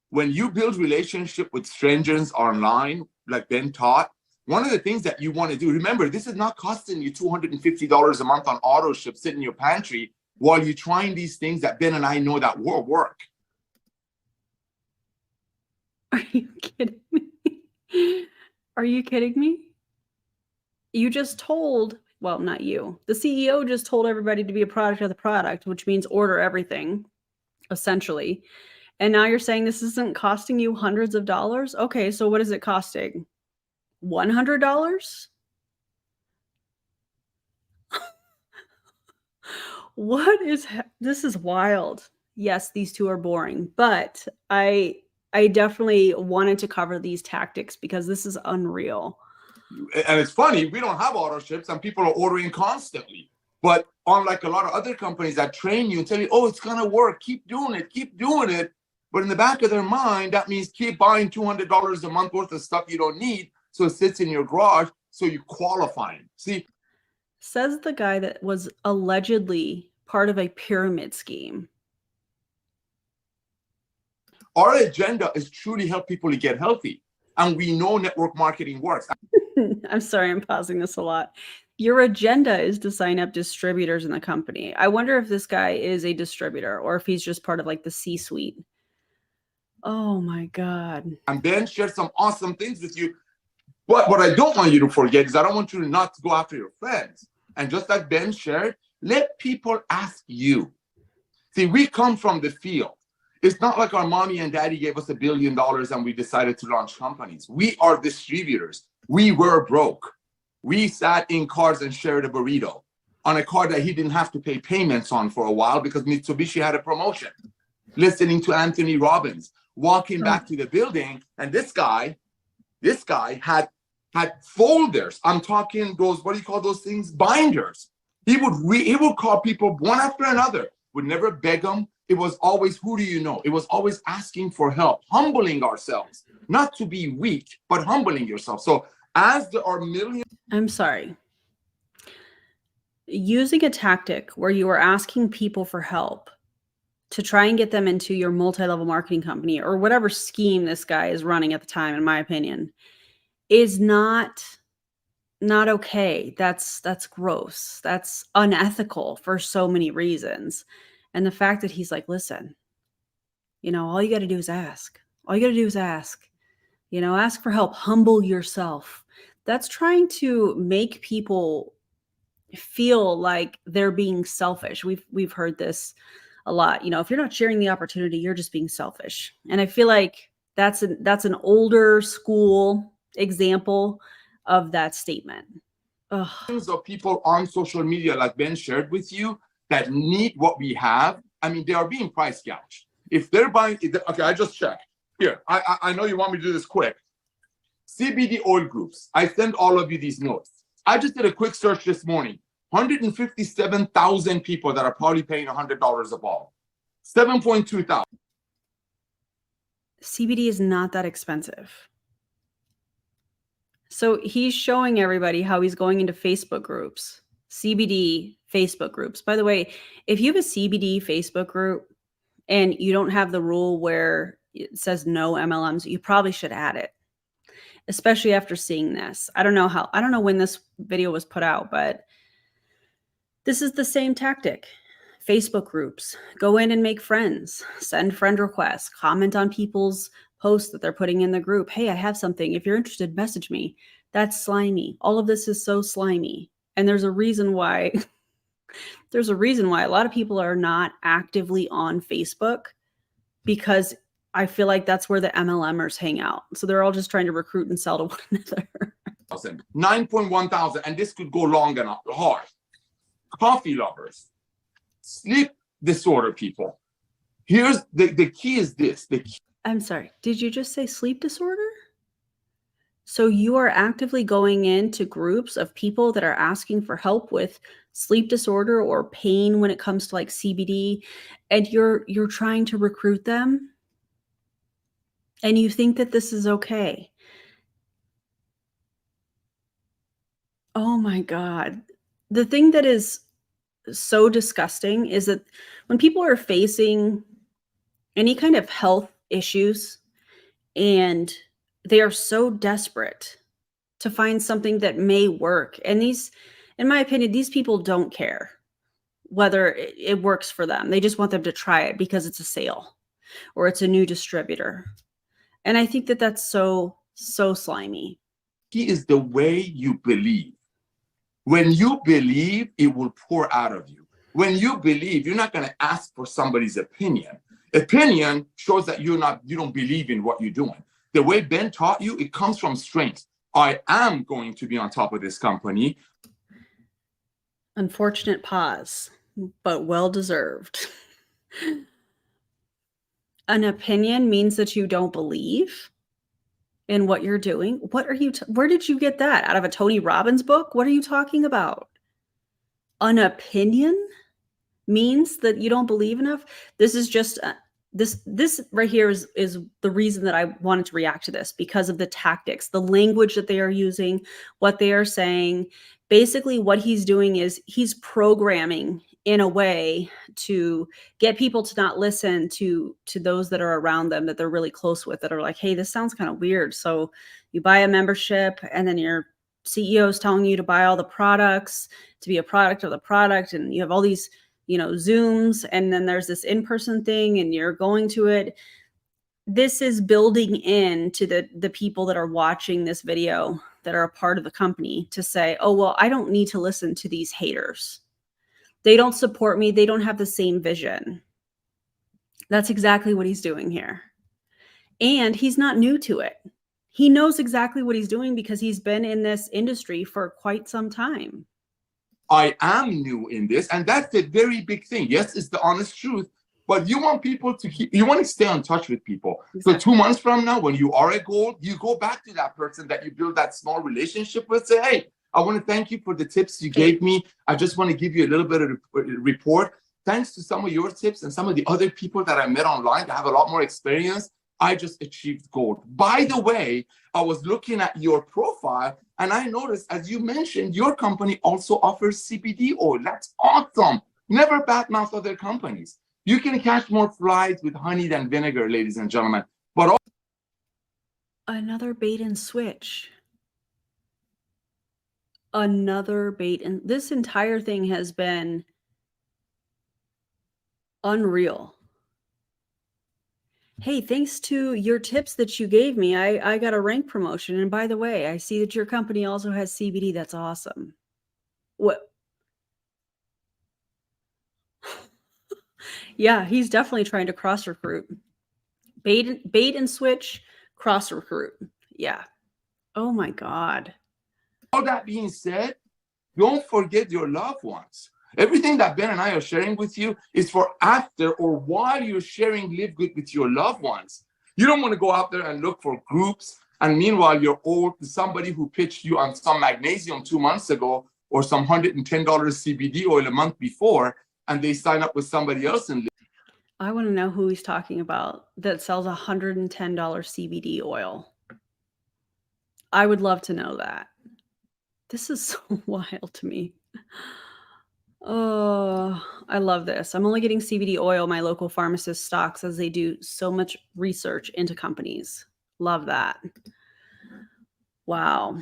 When you build relationship with strangers online, like Ben taught, one of the things that you want to do, remember, this is not costing you $250 a month on auto ship sitting in your pantry while you're trying these things that Ben and I know that will work. Are you kidding me? Are you kidding me? You just told, well, not you. The CEO just told everybody to be a product of the product, which means order everything, essentially. And now you're saying this isn't costing you hundreds of dollars? Okay, so what is it costing? $100? This is wild. Yes, these two are boring, but I definitely wanted to cover these tactics because this is unreal. And it's funny, we don't have auto ships and people are ordering constantly. But unlike a lot of other companies that train you and tell you, oh, it's going to work, keep doing it, keep doing it. But in the back of their mind, that means keep buying $200 a month worth of stuff you don't need. So it sits in your garage. So you qualify. See, says the guy that was allegedly part of a pyramid scheme. Our agenda is truly help people to get healthy. And we know network marketing works. I'm sorry, I'm pausing this a lot. Your agenda is to sign up distributors in the company. I wonder if this guy is a distributor or if he's just part of like the C-suite. Oh my God. And Ben shared some awesome things with you. But what I don't want you to forget is I don't want you to not go after your friends. And just like Ben shared, let people ask you. See, we come from the field. It's not like our mommy and daddy gave us $1 billion and we decided to launch companies. We are distributors. We were broke. We sat in cars and shared a burrito on a car that he didn't have to pay payments on for a while because Mitsubishi had a promotion. Listening to Anthony Robbins, walking back to the building, and this guy had folders. I'm talking those, what do you call those things? Binders. He would call people one after another, would never beg them. It was always, who do you know? It was always asking for help, humbling ourselves, not to be weak, but humbling yourself. So as there are millions. I'm sorry. Using a tactic where you are asking people for help to try and get them into your multi-level marketing company or whatever scheme this guy is running at the time, in my opinion, is not okay. That's gross. That's unethical for so many reasons. And the fact that he's like, listen, you know, all you got to do is ask. All you got to do is ask. You know, ask for help. Humble yourself. That's trying to make people feel like they're being selfish. We've heard this a lot. You know, if you're not sharing the opportunity, you're just being selfish. And I feel like that's an older school example of that statement. Ugh. Of people on social media, like Ben shared with you, that need what we have. I mean, they are being price gouged. If they're buying, okay, I just checked. Here, I know you want me to do this quick. CBD oil groups. I send all of you these notes. I just did a quick search this morning. 157,000 people that are probably paying $100 a ball. 7.2 thousand. CBD is not that expensive. So he's showing everybody how he's going into Facebook groups, CBD Facebook groups. By the way, if you have a CBD Facebook group and you don't have the rule where it says no MLMs, you probably should add it, especially after seeing this. I don't know when this video was put out, but this is the same tactic. Facebook groups, go in and make friends, send friend requests, comment on people's posts that they're putting in the group. Hey, I have something. If you're interested, message me. That's slimy. All of this is so slimy. And there's a reason why a lot of people are not actively on Facebook, because I feel like that's where the MLMers hang out. So they're all just trying to recruit and sell to one another. 9.1 thousand, and this could go long and hard. Coffee lovers, sleep disorder people. Here's the key is this. I'm sorry. Did you just say sleep disorder? So you are actively going into groups of people that are asking for help with sleep disorder or pain when it comes to like CBD, and you're trying to recruit them, and you think that this is okay. Oh my God. The thing that is so disgusting is that when people are facing any kind of health issues and they are so desperate to find something that may work, and these, in my opinion, these people don't care whether it works for them. They just want them to try it because it's a sale or it's a new distributor. And I think that that's so slimy. Key is the way you believe. When you believe, it will pour out of you. When you believe, you're not going to ask for somebody's opinion. Opinion shows that you don't believe in what you're doing. The way Ben taught you, it comes from strength. I am going to be on top of this company. Unfortunate pause, but well deserved. An opinion means that you don't believe in what you're doing. What are you, where did you get that? Out of a Tony Robbins book? What are you talking about? An opinion means that you don't believe enough? This is just, this right here is the reason that I wanted to react to this, because of the tactics, the language that they are using, what they are saying. Basically, what he's doing is he's programming in a way to get people to not listen to those that are around them that they're really close with, that are like, hey, this sounds kind of weird. So you buy a membership and then your CEO is telling you to buy all the products, to be a product of the product. And you have all these, Zooms, and then there's this in-person thing and you're going to it. This is building into the people that are watching this video that are a part of the company to say, oh, well, I don't need to listen to these haters. They don't support me. They don't have the same vision. That's exactly what he's doing here. And he's not new to it. He knows exactly what he's doing because he's been in this industry for quite some time. I am new in this, and that's the very big thing. Yes, it's the honest truth, but you want people to you want to stay in touch with people. Exactly. So 2 months from now, when you are at gold, you go back to that person that you build that small relationship with, say, hey, I want to thank you for the tips you gave me. I just want to give you a little bit of a report. Thanks to some of your tips and some of the other people that I met online that have a lot more experience, I just achieved gold. By the way, I was looking at your profile and I noticed, as you mentioned, your company also offers CBD oil. That's awesome. Never badmouth other companies. You can catch more flies with honey than vinegar, ladies and gentlemen. But another bait and switch. Another bait. And this entire thing has been unreal. Hey, thanks to your tips that you gave me, I got a rank promotion. And by the way, I see that your company also has CBD. That's awesome. What? Yeah, he's definitely trying to cross recruit. Bait and switch, cross recruit. Yeah. Oh my God. All that being said, don't forget your loved ones. Everything that Ben and I are sharing with you is for after or while you're sharing Live Good with your loved ones. You don't want to go out there and look for groups, and meanwhile you're owed to somebody who pitched you on some magnesium 2 months ago or some $110 CBD oil a month before, and they sign up with somebody else. And I want to know who he's talking about that sells $110 CBD oil. I would love to know that. This is so wild to me. Oh, I love this. I'm only getting CBD oil my local pharmacist stocks, as they do so much research into companies. Love that. Wow.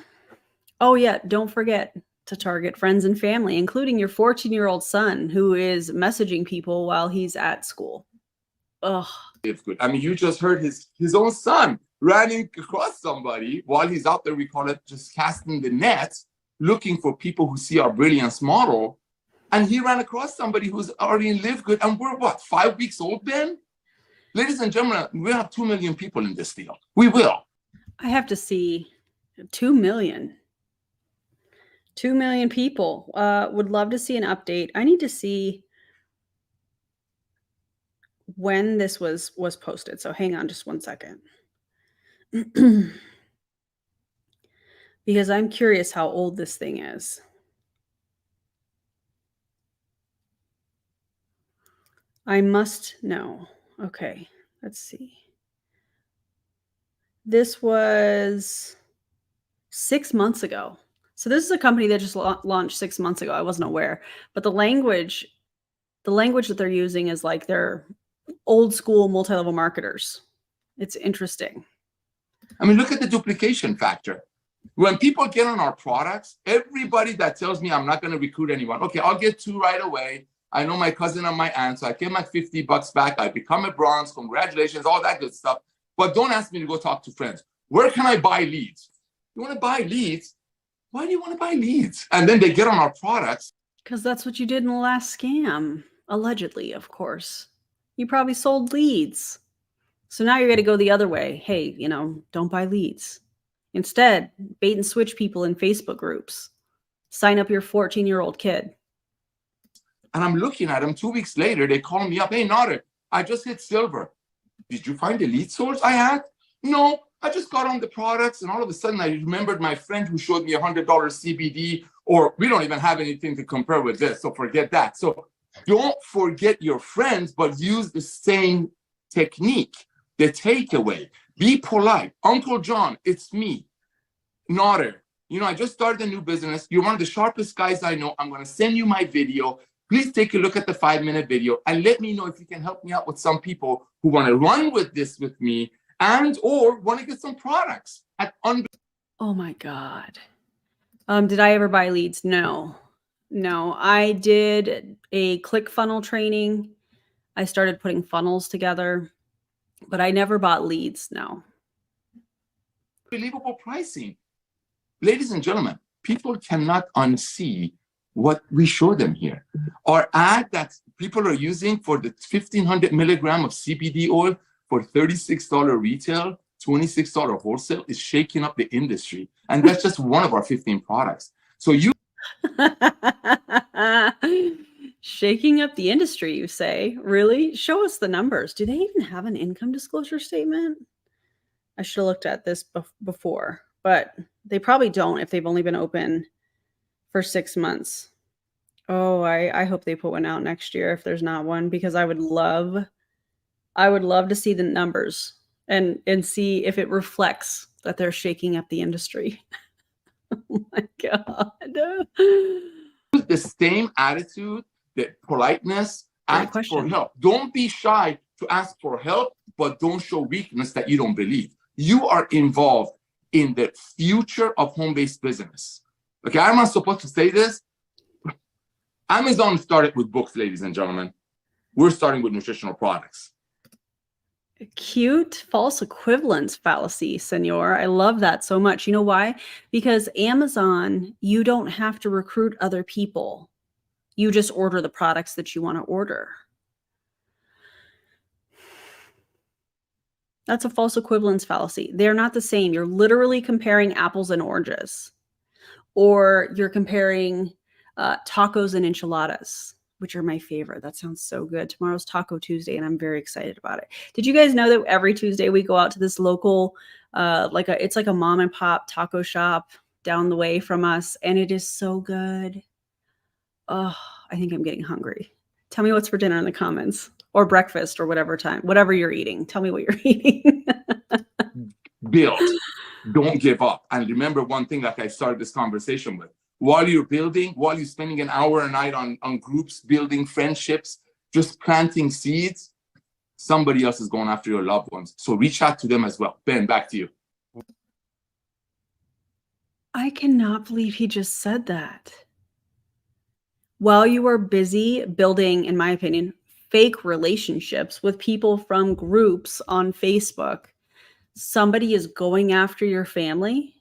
Oh yeah, don't forget to target friends and family, including your 14-year-old son who is messaging people while he's at school. Ugh. I mean, you just heard his own son running across somebody while he's out there. We call it just casting the net, looking for people who see our brilliance model. And he ran across somebody who's already in Live Good. And we're what, 5 weeks old, Ben? Ladies and gentlemen, we have 2 million people in this deal. We will. I have to see 2 million. 2 million people. Would love to see an update. I need to see when this was posted. So hang on just one second. Because I'm curious how old this thing is. I must know. Okay, let's see. This was 6 months ago. So this is a company that just launched 6 months ago. I wasn't aware, but the language that they're using is like they're old school multi-level marketers. It's interesting. I mean, look at the duplication factor. When people get on our products, everybody that tells me I'm not going to recruit anyone, okay, I'll get 2 right away. I know my cousin and my aunt, so I get my $50 back. I become a bronze. Congratulations, all that good stuff. But don't ask me to go talk to friends. Where can I buy leads? You want to buy leads? Why do you want to buy leads? And then they get on our products. Because that's what you did in the last scam. Allegedly, of course. You probably sold leads. So now you're going to go the other way. Hey, don't buy leads. Instead, bait and switch people in Facebook groups. Sign up your 14-year-old kid. And I'm looking at them 2 weeks later, they call me up. Hey, Nader, I just hit silver. Did you find the lead source I had? No, I just got on the products and all of a sudden I remembered my friend who showed me $100 CBD, or we don't even have anything to compare with this, so forget that. So don't forget your friends, but use the same technique. The takeaway, be polite. Uncle John, it's me, Nader. I just started a new business. You're one of the sharpest guys I know. I'm going to send you my video. Please take a look at the 5-minute video and let me know if you can help me out with some people who want to run with this with me and or want to get some products. Oh my God. Did I ever buy leads? No. I did a ClickFunnels training. I started putting funnels together, but I never bought leads. No. Unbelievable pricing. Ladies and gentlemen, people cannot unsee what we show them here. Our ad that people are using for the 1,500 milligram of CBD oil for $36 retail, $26 wholesale is shaking up the industry. And that's just one of our 15 products. So you shaking up the industry, you say? Really? Show us the numbers. Do they even have an income disclosure statement? I should have looked at this before, but they probably don't if they've only been open for 6 months. Oh, I hope they put one out next year if there's not one, because I would love to see the numbers and see if it reflects that they're shaking up the industry. Oh my God. the same attitude, the politeness, Great ask for help. Don't be shy to ask for help, but don't show weakness that you don't believe. You are involved in the future of home-based business. Okay, I'm not supposed to say this. Amazon started with books, ladies and gentlemen. We're starting with nutritional products. Cute false equivalence fallacy, senor. I love that so much. You know why? Because Amazon, you don't have to recruit other people. You just order the products that you want to order. That's a false equivalence fallacy. They're not the same. You're literally comparing apples and oranges. Or you're comparing tacos and enchiladas, which are my favorite. That sounds so good. Tomorrow's Taco Tuesday, and I'm very excited about it. Did you guys know that every Tuesday we go out to this local, it's like a mom and pop taco shop down the way from us, and it is so good. Oh, I think I'm getting hungry. Tell me what's for dinner in the comments, or breakfast, or whatever you're eating. Tell me what you're eating. Build. Don't give up. And remember one thing, like I started this conversation with. While you're building, while you're spending an hour a night on groups, building friendships, just planting seeds, somebody else is going after your loved ones. So reach out to them as well. Ben, back to you. I cannot believe he just said that. While you are busy building, in my opinion, fake relationships with people from groups on Facebook, somebody is going after your family.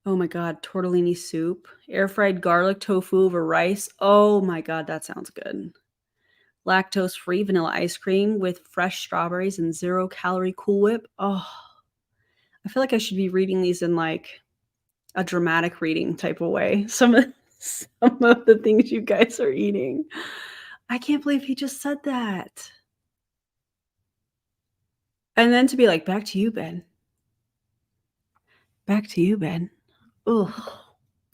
Oh my God, tortellini soup, air fried garlic tofu over rice. Oh my God, that sounds good. Lactose-free vanilla ice cream with fresh strawberries and 0-calorie Cool Whip. Oh, I feel like I should be reading these in like a dramatic reading type of way. Some of the things you guys are eating. I can't believe he just said that. And then to be like, back to you, Ben. Back to you, Ben. Ugh.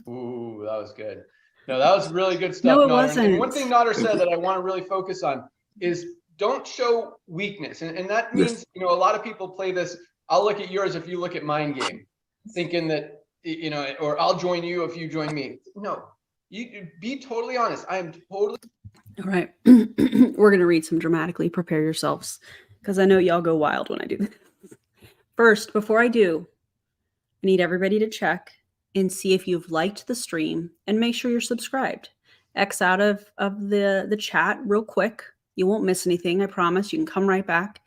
Ooh, that was good. No, that was really good stuff, No, it Nodder. And one wasn't. thing Nodder said that I want to really focus on is don't show weakness. And that means, you know, a lot of people play this. I'll look at yours if you look at mine game, thinking that, you know, or I'll join you if you join me. No, you be totally honest. I am totally. All right. We're going to read some dramatically. Prepare yourselves, because I know y'all go wild when I do this. First, before I do, I need everybody to check and see if you've liked the stream and make sure you're subscribed. X out of the chat real quick. You won't miss anything, I promise. You can come right back.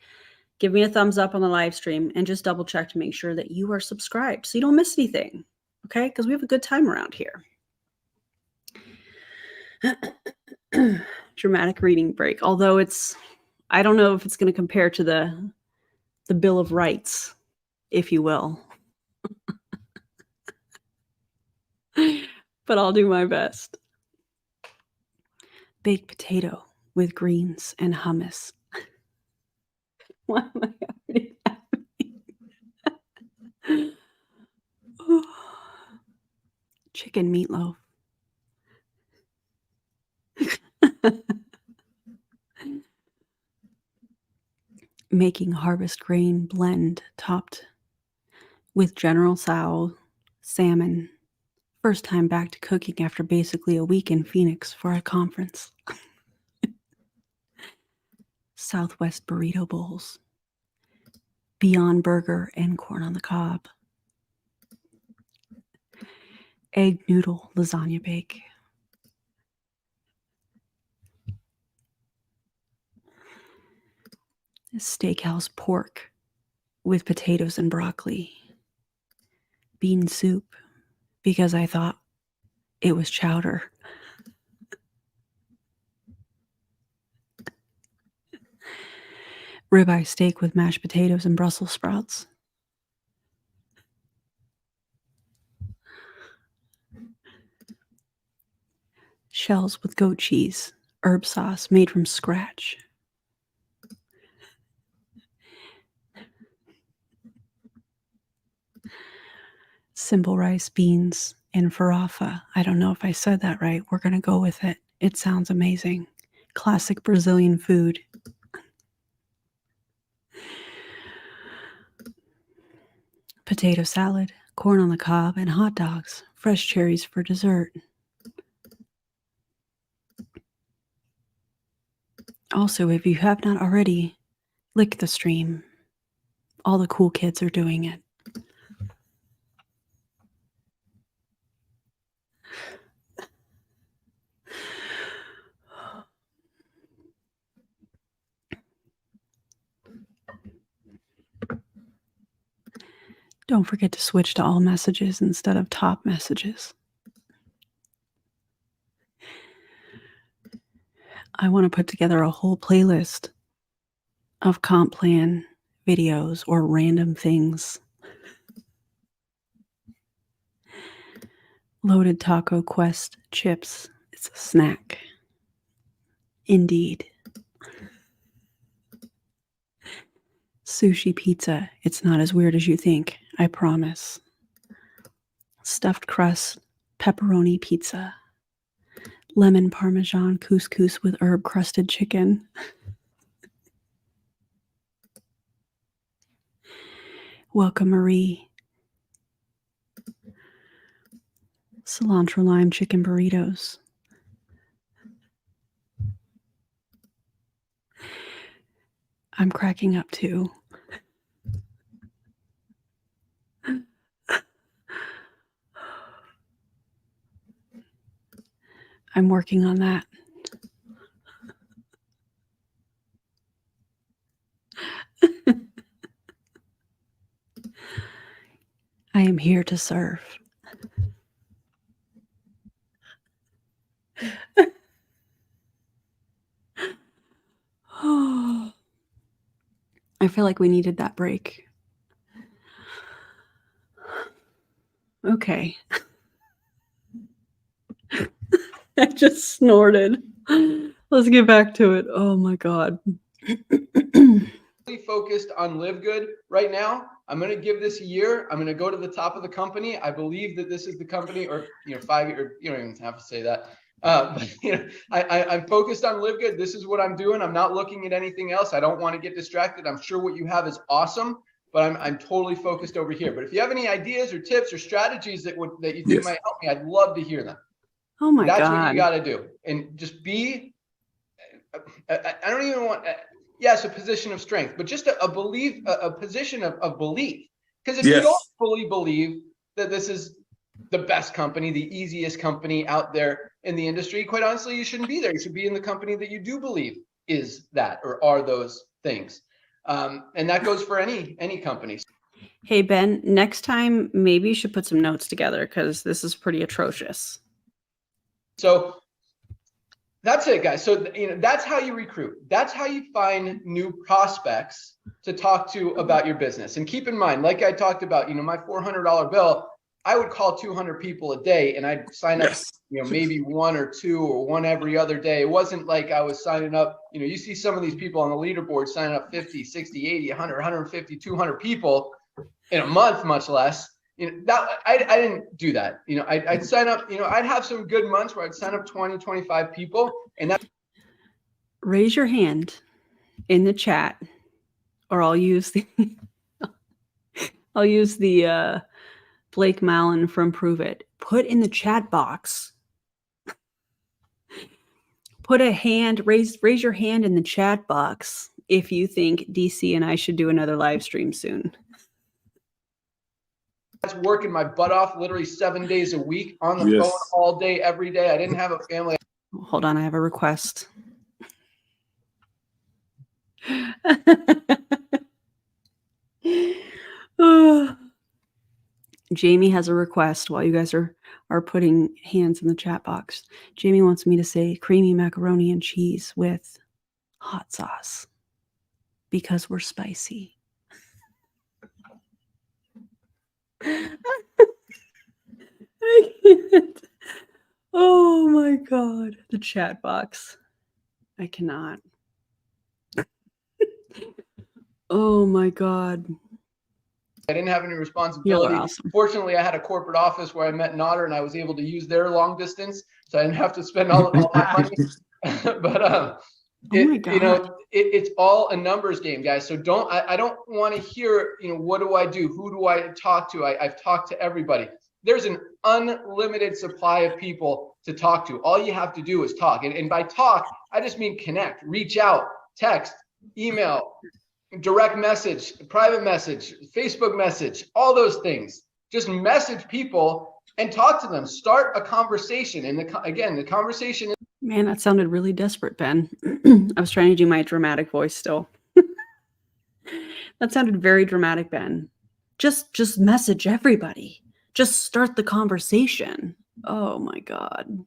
Give me a thumbs up on the live stream and just double check to make sure that you are subscribed so you don't miss anything, okay? Because we have a good time around here. Dramatic reading break. Although I don't know if it's going to compare to the Bill of Rights, if you will. But I'll do my best. Baked potato with greens and hummus. Why am I already laughing? Chicken meatloaf. Making harvest grain blend topped with General Tso salmon. First time back to cooking after basically a week in Phoenix for a conference. Southwest burrito bowls. Beyond burger and corn on the cob. Egg noodle lasagna bake. Steakhouse pork with potatoes and broccoli. Bean soup because I thought it was chowder. Ribeye steak with mashed potatoes and Brussels sprouts. Shells with goat cheese, herb sauce made from scratch. Simple rice, beans, and farofa. I don't know if I said that right. We're going to go with it. It sounds amazing. Classic Brazilian food. Potato salad, corn on the cob, and hot dogs. Fresh cherries for dessert. Also, if you have not already, lick the stream. All the cool kids are doing it. Don't forget to switch to all messages instead of top messages. I want to put together a whole playlist of comp plan videos or random things. Loaded Taco Quest chips. It's a snack. Indeed. Sushi pizza. It's not as weird as you think. I promise. Stuffed crust. Pepperoni pizza. Lemon Parmesan couscous with herb crusted chicken. Welcome, Marie. Cilantro lime chicken burritos. I'm cracking up too. I'm working on that. I am here to serve. I feel like we needed that break. Okay. I just snorted. Let's get back to it. Oh my God. Focused on live good right now. I'm going to give this a year. I'm going to go to the top of the company. I believe that this is the company, or 5 years. You don't even have to say that. But, I'm focused on live good. This is what I'm doing. I'm not looking at anything else. I don't want to get distracted. I'm sure what you have is awesome, but I'm totally focused over here. But if you have any ideas or tips or strategies that you think might help me, I'd love to hear them. Oh my God. That's what you got to do, and just be. I don't even want. Yes, a position of strength, but just a position of belief. Because if you don't fully believe that this is the best company, the easiest company out there in the industry, quite honestly, you shouldn't be there. You should be in the company that you do believe is that, or are those things. And that goes for any company. Hey, Ben, next time, maybe you should put some notes together, because this is pretty atrocious. So that's it, guys. So, that's how you recruit. That's how you find new prospects to talk to about your business. And keep in mind, like I talked about, my $400 bill, I would call 200 people a day, and I'd sign up, maybe one or two or one every other day. It wasn't like I was signing up, you see some of these people on the leaderboard signing up 50, 60, 80, 100, 150, 200 people in a month, much less. That I didn't do that. I'd sign up, I'd have some good months where I'd sign up 20, 25 people. And that. Raise your hand in the chat, or I'll use the Blake Mallon from Prove It. Put in the chat box. Put a hand, raise your hand in the chat box if you think DC and I should do another live stream soon. That's working my butt off literally 7 days a week on the phone all day, every day. I didn't have a family. Hold on, I have a request. Jamie has a request while you guys are putting hands in the chat box. Jamie wants me to say creamy macaroni and cheese with hot sauce because we're spicy. I can't. Oh my God. The chat box. I cannot. Oh my God. I didn't have any responsibility. Awesome. Fortunately, I had a corporate office where I met Nodder, and I was able to use their long distance, so I didn't have to spend all that money. But it's all a numbers game, guys. So I don't want to hear, what do I do? Who do I talk to? I've talked to everybody. There's an unlimited supply of people to talk to. All you have to do is talk. And by talk, I just mean connect, reach out, text, email, direct message, private message, Facebook message, all those things. Just message people and talk to them. Start a conversation. And the conversation is— Man, that sounded really desperate, Ben. I was trying to do my dramatic voice still. That sounded very dramatic, Ben. Just message everybody. Just start the conversation. Oh my God.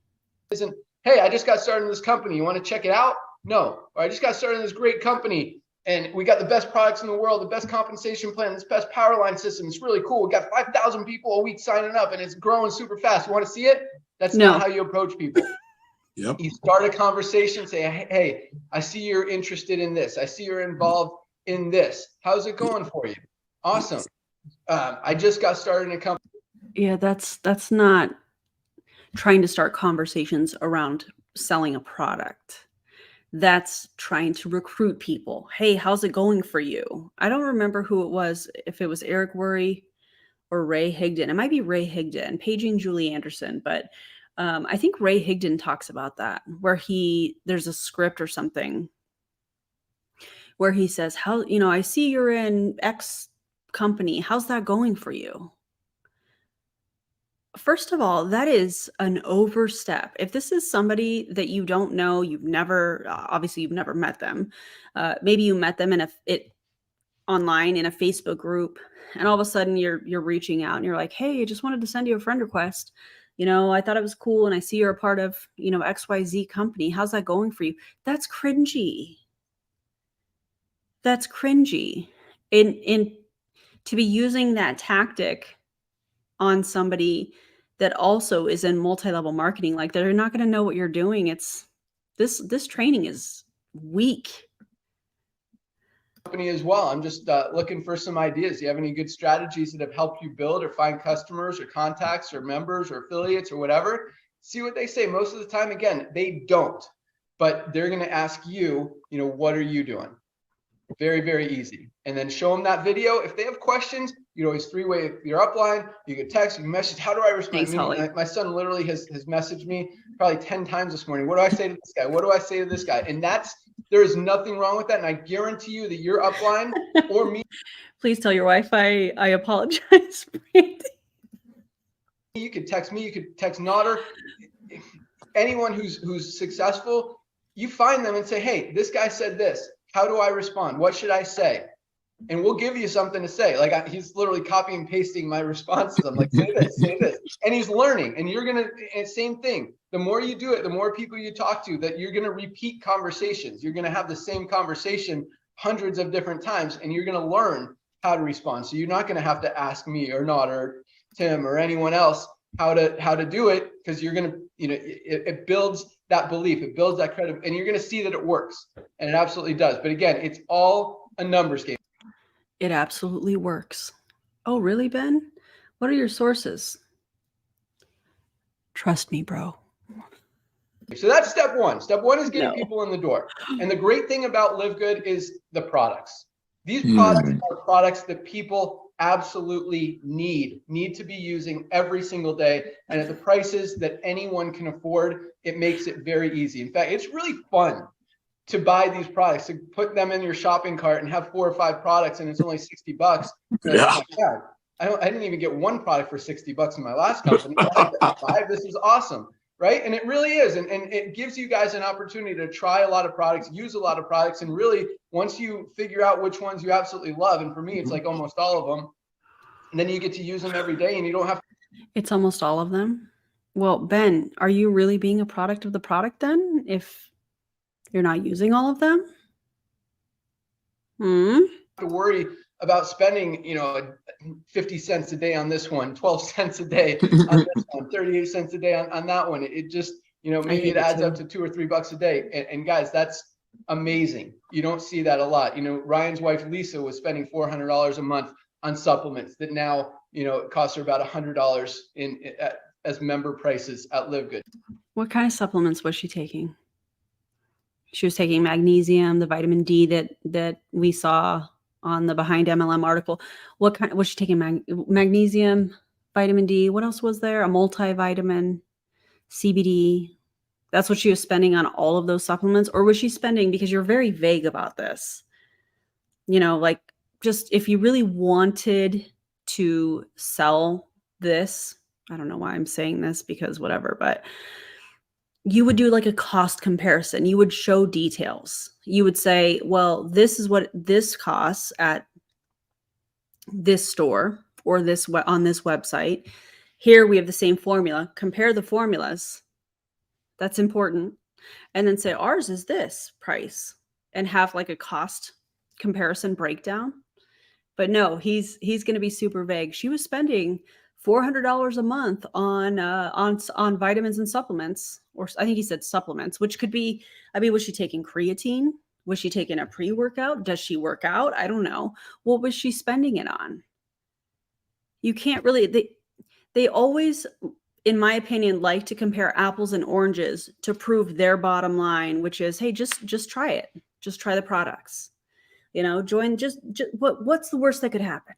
Isn't, hey, I just got started in this company. You want to check it out? No. Or I just got started in this great company, and we got the best products in the world, the best compensation plan, this best power line system. It's really cool. We got 5,000 people a week signing up, and it's growing super fast. You want to see it? That's not how you approach people. Yep. You start a conversation, say, hey, I see you're interested in this. I see you're involved in this. How's it going for you? Awesome. I just got started in a company. Yeah, that's not trying to start conversations around selling a product. That's trying to recruit people. Hey, how's it going for you? I don't remember who it was, if it was Eric Worre or Ray Higdon. It might be Ray Higdon, paging Julie Anderson, but I think Ray Higdon talks about that, where there's a script or something where he says, I see you're in X company. How's that going for you? First of all, that is an overstep. If this is somebody that you don't know, obviously you've never met them. Maybe you met them online in a Facebook group, and all of a sudden you're reaching out and you're like, hey, I just wanted to send you a friend request. I thought it was cool, and I see you're a part of, XYZ company. How's that going for you? That's cringy. That's cringy. To be using that tactic on somebody that also is in multi-level marketing. Like, they're not going to know what you're doing. It's this training is weak. Company as well. I'm just looking for some ideas. Do you have any good strategies that have helped you build or find customers or contacts or members or affiliates or whatever? See what they say. Most of the time, again, they don't, but they're going to ask you, what are you doing? Very, very easy. And then show them that video. If they have questions, you always three-way your upline. You can text, you can message. How do I respond? Thanks, My son literally has messaged me probably 10 times this morning. What do I say to this guy? What do I say to this guy? And there is nothing wrong with that. And I guarantee you that your upline or me. Please tell your wife I apologize. You could text me. You could text Nodder. Anyone who's successful, you find them and say, hey, this guy said this. How do I respond? What should I say? And we'll give you something to say. Like, he's literally copy and pasting my responses. I'm like, say this, say this. And he's learning. And you're going to, same thing. The more you do it, the more people you talk to, that you're going to repeat conversations. You're going to have the same conversation hundreds of different times, and you're going to learn how to respond. So you're not going to have to ask me or not, or Tim or anyone else how to do it, because you're going to, it builds that belief, it builds that credibility, and you're going to see that it works, and it absolutely does. But again, it's all a numbers game. It absolutely works. Oh, really, Ben? What are your sources? Trust me, bro. So that's step one. Step one is getting people in the door. And the great thing about livegood is the products. These products are products that people absolutely need to be using every single day, and at the prices that anyone can afford. It makes it very easy. In fact, it's really fun to buy these products, to put them in your shopping cart and have 4 or 5 products, and it's only $60. Yeah. I didn't even get one product for $60 in my last company. I got 5. This is awesome, right? And it really is, and it gives you guys an opportunity to try a lot of products, use a lot of products, and really, once you figure out which ones you absolutely love, and for me, it's like almost all of them, and then you get to use them every day, and you don't have to. It's almost all of them. Well, Ben, are you really being a product of the product then, if you're not using all of them? To worry about spending, 50 cents a day on this one, 12 cents a day on this one, 38 cents a day on that one. It just, maybe it adds up to $2 or $3 a day. And guys, that's amazing. You don't see that a lot. Ryan's wife, Lisa, was spending $400 a month on supplements that now, it costs her about $100 as member prices at livegood. What kind of supplements was she taking? She was taking magnesium, the vitamin D that we saw on the Behind MLM article. What kind was she taking? Magnesium, vitamin D. What else was there? A multivitamin, CBD. That's what she was spending on all of those supplements? Or was she spending, because you're very vague about this, like, just if you really wanted to sell this, I don't know why I'm saying this, because whatever, but you would do like a cost comparison. You would show details. You would say, well, this is what this costs at this store or on this website. Here we have the same formula. Compare the formulas. That's important. And then say, ours is this price, and have like a cost comparison breakdown. But no, he's going to be super vague. She was spending $400 a month on vitamins and supplements, or I think he said supplements, which could be, was she taking creatine? Was she taking a pre-workout? Does she work out? I don't know. What was she spending it on? You can't really, they always, in my opinion, like to compare apples and oranges to prove their bottom line, which is, hey, just try it. Just try the products. Join, just what's the worst that could happen?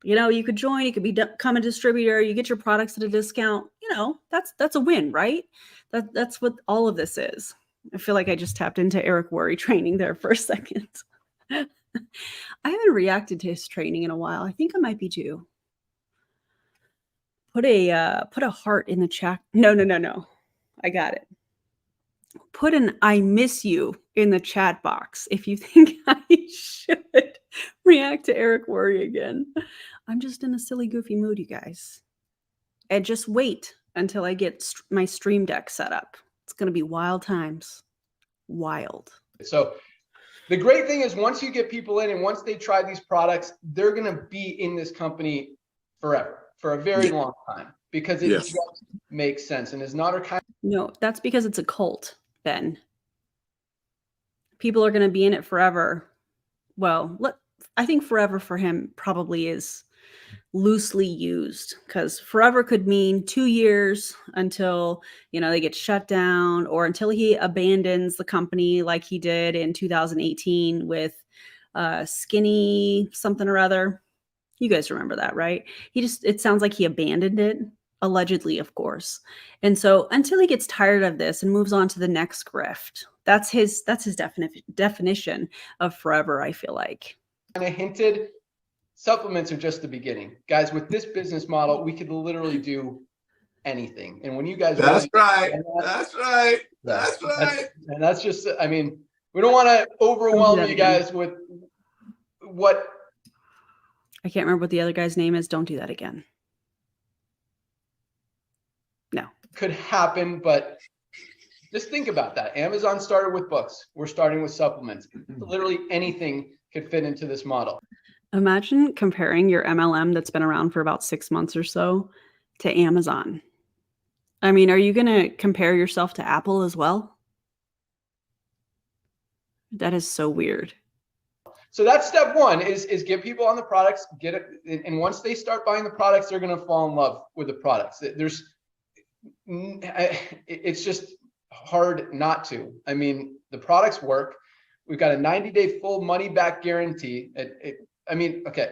You could join, you could become a distributor, you get your products at a discount, that's a win, right? That's what all of this is. I feel like I just tapped into Eric Worre training there for a second. I haven't reacted to his training in a while. I think I might be due. Put a heart in the chat. No. I got it. Put an I miss you in the chat box if you think I should react to Eric Worre again. I'm just in a silly, goofy mood, you guys. And just wait until I get my Stream Deck set up. It's going to be wild times. Wild. So the great thing is, once you get people in and once they try these products, they're going to be in this company forever. for a very long time because it Yes. just makes sense and is not our kind. No, that's because it's a cult, Ben. People are going to be in it forever. Well, I think forever for him probably is loosely used, because forever could mean 2 years until, they get shut down, or until he abandons the company like he did in 2018 with Skinny something or other. You guys remember that, right? It sounds like he abandoned it, allegedly, of course. And so until he gets tired of this and moves on to the next grift, that's his definition of forever, I feel like. Kind of hinted, supplements are just the beginning. Guys, with this business model, we could literally do anything. And when you guys That's right. And that's just, I mean, we don't want to overwhelm you guys with what. I can't remember what the other guy's name is. Don't do that again. No. Could happen, but just think about that. Amazon started with books. We're starting with supplements. Literally anything could fit into this model. Imagine comparing your MLM that's been around for about 6 months or so to Amazon. I mean, are you going to compare yourself to Apple as well? That is so weird. So that's step one is get people on the products, get it. And once they start buying the products, they're going to fall in love with the products. It's just hard not to. I mean, the products work. We've got a 90-day full money back guarantee. Okay.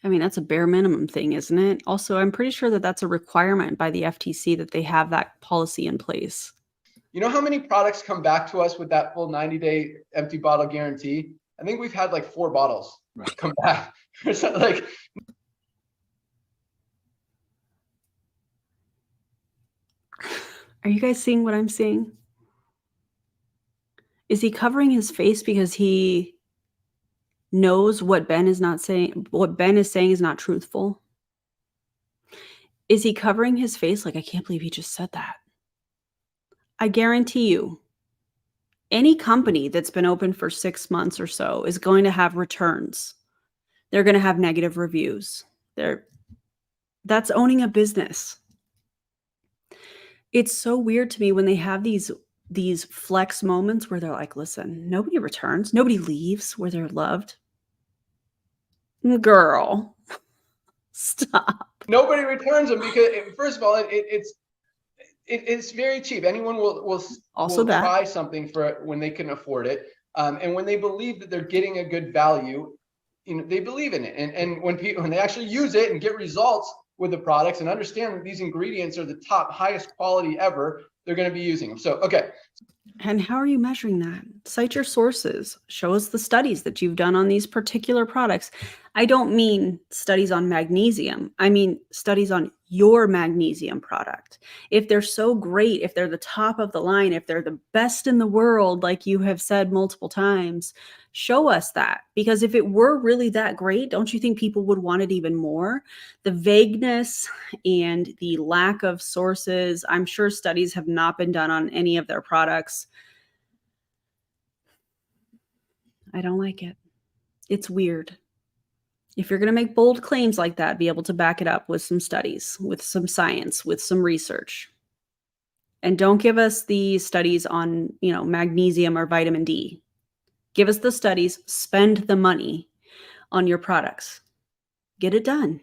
I mean, that's a bare minimum thing, isn't it? Also, I'm pretty sure that that's a requirement by the FTC that they have that policy in place. You know how many products come back to us with that full 90-day empty bottle guarantee? I think we've had like 4 bottles come back. Like, are you guys seeing what I'm seeing? Is he covering his face because he knows what Ben is saying is not truthful? Is he covering his face like, I can't believe he just said that? I guarantee you, any company that's been open for 6 months or so is going to have returns. They're going to have negative reviews. That's owning a business. It's so weird to me when they have these flex moments where they're like, listen, nobody returns, nobody leaves where they're loved. Girl, stop. Nobody returns them because, first of all, it's very cheap. Anyone will try something for when they can afford it, and when they believe that they're getting a good value, they believe in it. And when they actually use it and get results with the products and understand that these ingredients are the top, highest quality ever, they're going to be using them. So, okay. And how are you measuring that? Cite your sources. Show us the studies that you've done on these particular products. I don't mean studies on magnesium. I mean studies on your magnesium product. If they're so great, if they're the top of the line, if they're the best in the world, like you have said multiple times, show us that. Because if it were really that great, don't you think people would want it even more? The vagueness and the lack of sources, I'm sure studies have not been done on any of their products. I don't like it. It's weird. If you're going to make bold claims like that, be able to back it up with some studies, with some science, with some research. And don't give us the studies on, magnesium or vitamin D. Give us the studies, spend the money on your products. Get it done.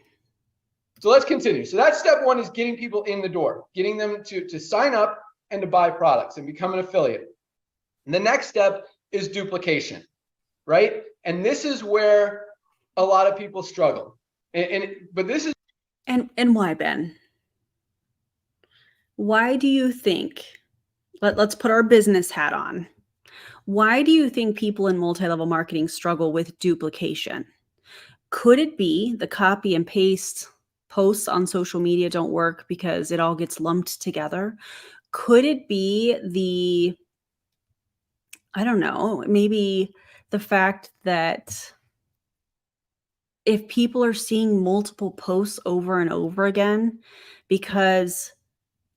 So let's continue. So that's step one, is getting people in the door, getting them to sign up and to buy products and become an affiliate. And the next step is duplication, right? And this is where a lot of people struggle. But this is. And why, Ben? Why do you think, let's put our business hat on. Why do you think people in multi-level marketing struggle with duplication? Could it be the copy and paste posts on social media don't work because it all gets lumped together? Could it be I don't know, maybe the fact that if people are seeing multiple posts over and over again because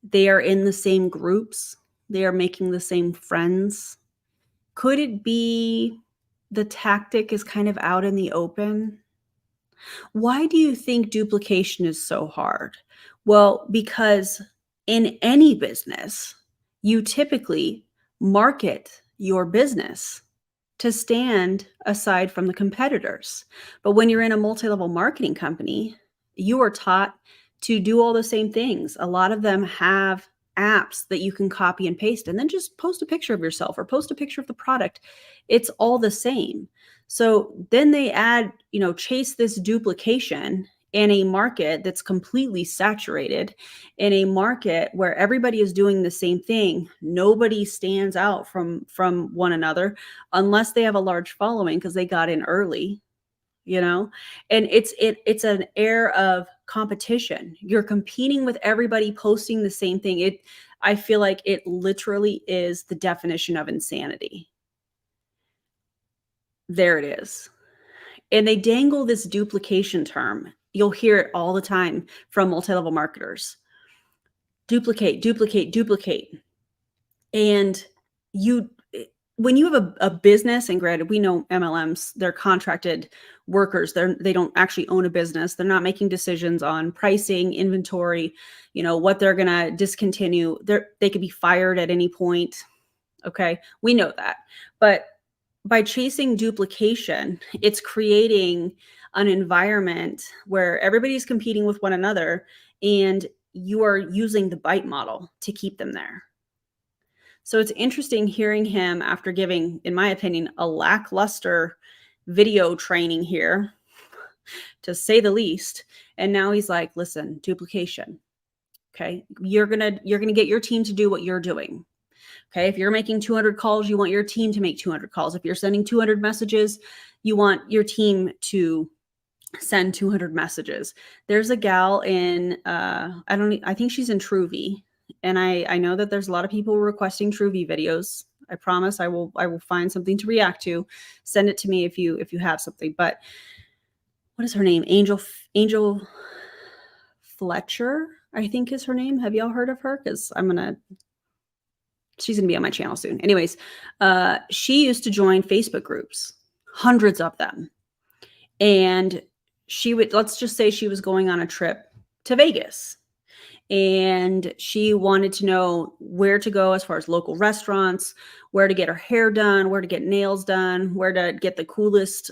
they are in the same groups, they are making the same friends? Could it be the tactic is kind of out in the open? Why do you think duplication is so hard? Well, because in any business, you typically market your business to stand aside from the competitors. But when you're in a multi-level marketing company, you are taught to do all the same things. A lot of them have apps that you can copy and paste and then just post a picture of yourself or post a picture of the product. It's all the same. So then they add, chase this duplication in a market that's completely saturated, in a market where everybody is doing the same thing. Nobody stands out from one another unless they have a large following because they got in early, and it's an air of competition. You're competing with everybody posting the same thing. I feel like it literally is the definition of insanity. There it is. And they dangle this duplication term. You'll hear it all the time from multi-level marketers. Duplicate, duplicate, duplicate. And when you have a business, and granted, we know MLMs, they're contracted workers. They don't actually own a business. They're not making decisions on pricing, inventory, what they're going to discontinue. They could be fired at any point. Okay. We know that. But by chasing duplication, it's creating an environment where everybody's competing with one another and you are using the bite model to keep them there. So it's interesting hearing him after giving, in my opinion, a lackluster video training here, to say the least. And now he's like, listen, duplication. Okay. You're going to get your team to do what you're doing. Okay. If you're making 200 calls, you want your team to make 200 calls. If you're sending 200 messages, you want your team to send 200 messages. There's a gal in, I think she's in Truvy. And I know that there's a lot of people requesting Truvy videos. I promise I will find something to react to. Send it to me if you have something. But what is her name? Angel Fletcher, I think is her name. Have y'all heard of her? Because she's going to be on my channel soon. Anyways, she used to join Facebook groups, hundreds of them. And let's just say she was going on a trip to Vegas. And she wanted to know where to go as far as local restaurants, where to get her hair done, where to get nails done, where to get the coolest,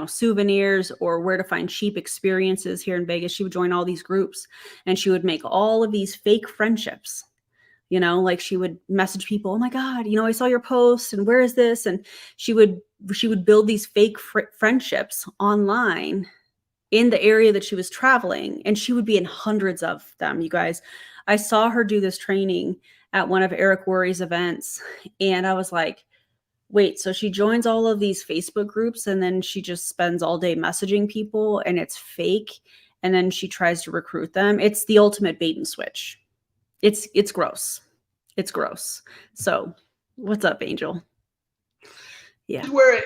souvenirs, or where to find cheap experiences here in Vegas. She would join all these groups and she would make all of these fake friendships. Like she would message people, oh my God, I saw your post and where is this? And she would build these fake friendships online in the area that she was traveling, and she would be in hundreds of them. You guys, I saw her do this training at one of Eric Worre's events, and I was like, wait, so she joins all of these Facebook groups and then she just spends all day messaging people and it's fake, and then she tries to recruit them. It's the ultimate bait and switch. It's gross. It's gross. So what's up, Angel? Yeah. Where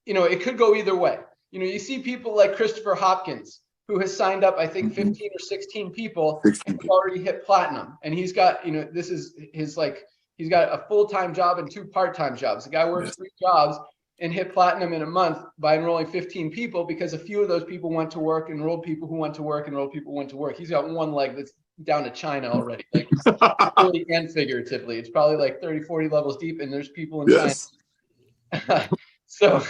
it could go either way. You see people like Christopher Hopkins, who has signed up, I think, 15 or 16 people and already hit platinum. And he's got, this is his, he's got a full-time job and 2 part-time jobs. The guy works 3 jobs and hit platinum in a month by enrolling 15 people, because a few of those people went to work, enrolled people who went to work, enrolled people who went to work. He's got one leg that's down to China already, literally and figuratively. It's probably like 30, 40 levels deep, and there's people in China. So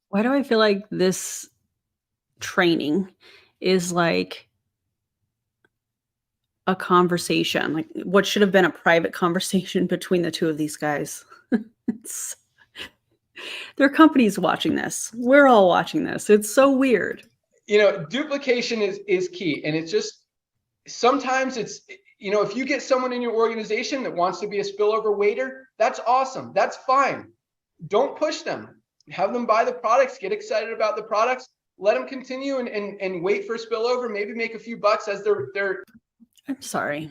why do I feel like this training is like a conversation, like what should have been a private conversation between the two of these guys? Their company's watching this. We're all watching this. It's so weird. Duplication is key. And it's just, sometimes it's, if you get someone in your organization that wants to be a spillover waiter, that's awesome. That's fine. Don't push them. Have them buy the products, get excited about the products, let them continue and wait for spillover, maybe make a few bucks as they're. I'm sorry.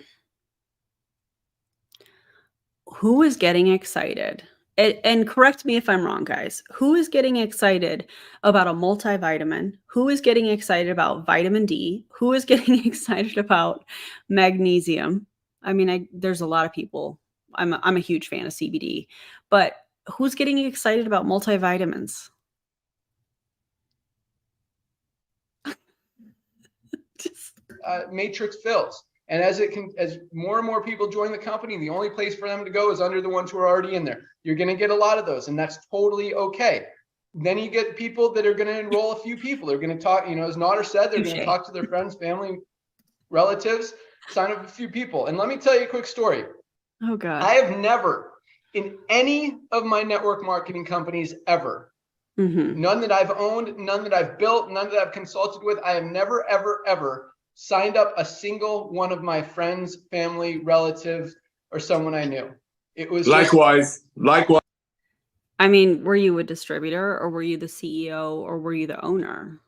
Who is getting excited? And correct me if I'm wrong, guys. Who is getting excited about a multivitamin? Who is getting excited about vitamin D? Who is getting excited about magnesium? I mean, there's a lot of people. I'm a huge fan of CBD, but who's getting excited about multivitamins? matrix fills. And as more and more people join the company, the only place for them to go is under the ones who are already in there. You're going to get a lot of those, and that's totally okay. Then you get people that are going to enroll a few people. They're going to talk, as Nader said, they're going to talk to their friends, family, relatives, sign up a few people. And let me tell you a quick story. Oh, God. I have never, in any of my network marketing companies ever, none that I've owned, none that I've built, none that I've consulted with, I have never, ever, ever signed up a single one of my friends, family, relatives, or someone I knew. It was likewise. I mean, were you a distributor, or were you the CEO, or were you the owner?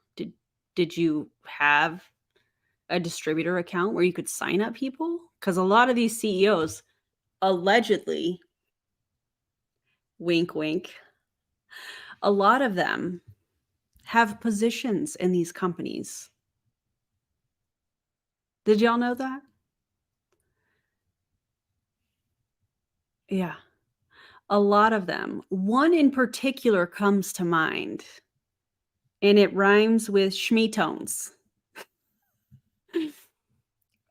Did you have a distributor account where you could sign up people? Because a lot of these CEOs allegedly, wink, wink, a lot of them have positions in these companies. Did y'all know that? Yeah. A lot of them. One in particular comes to mind, and it rhymes with schmeetones.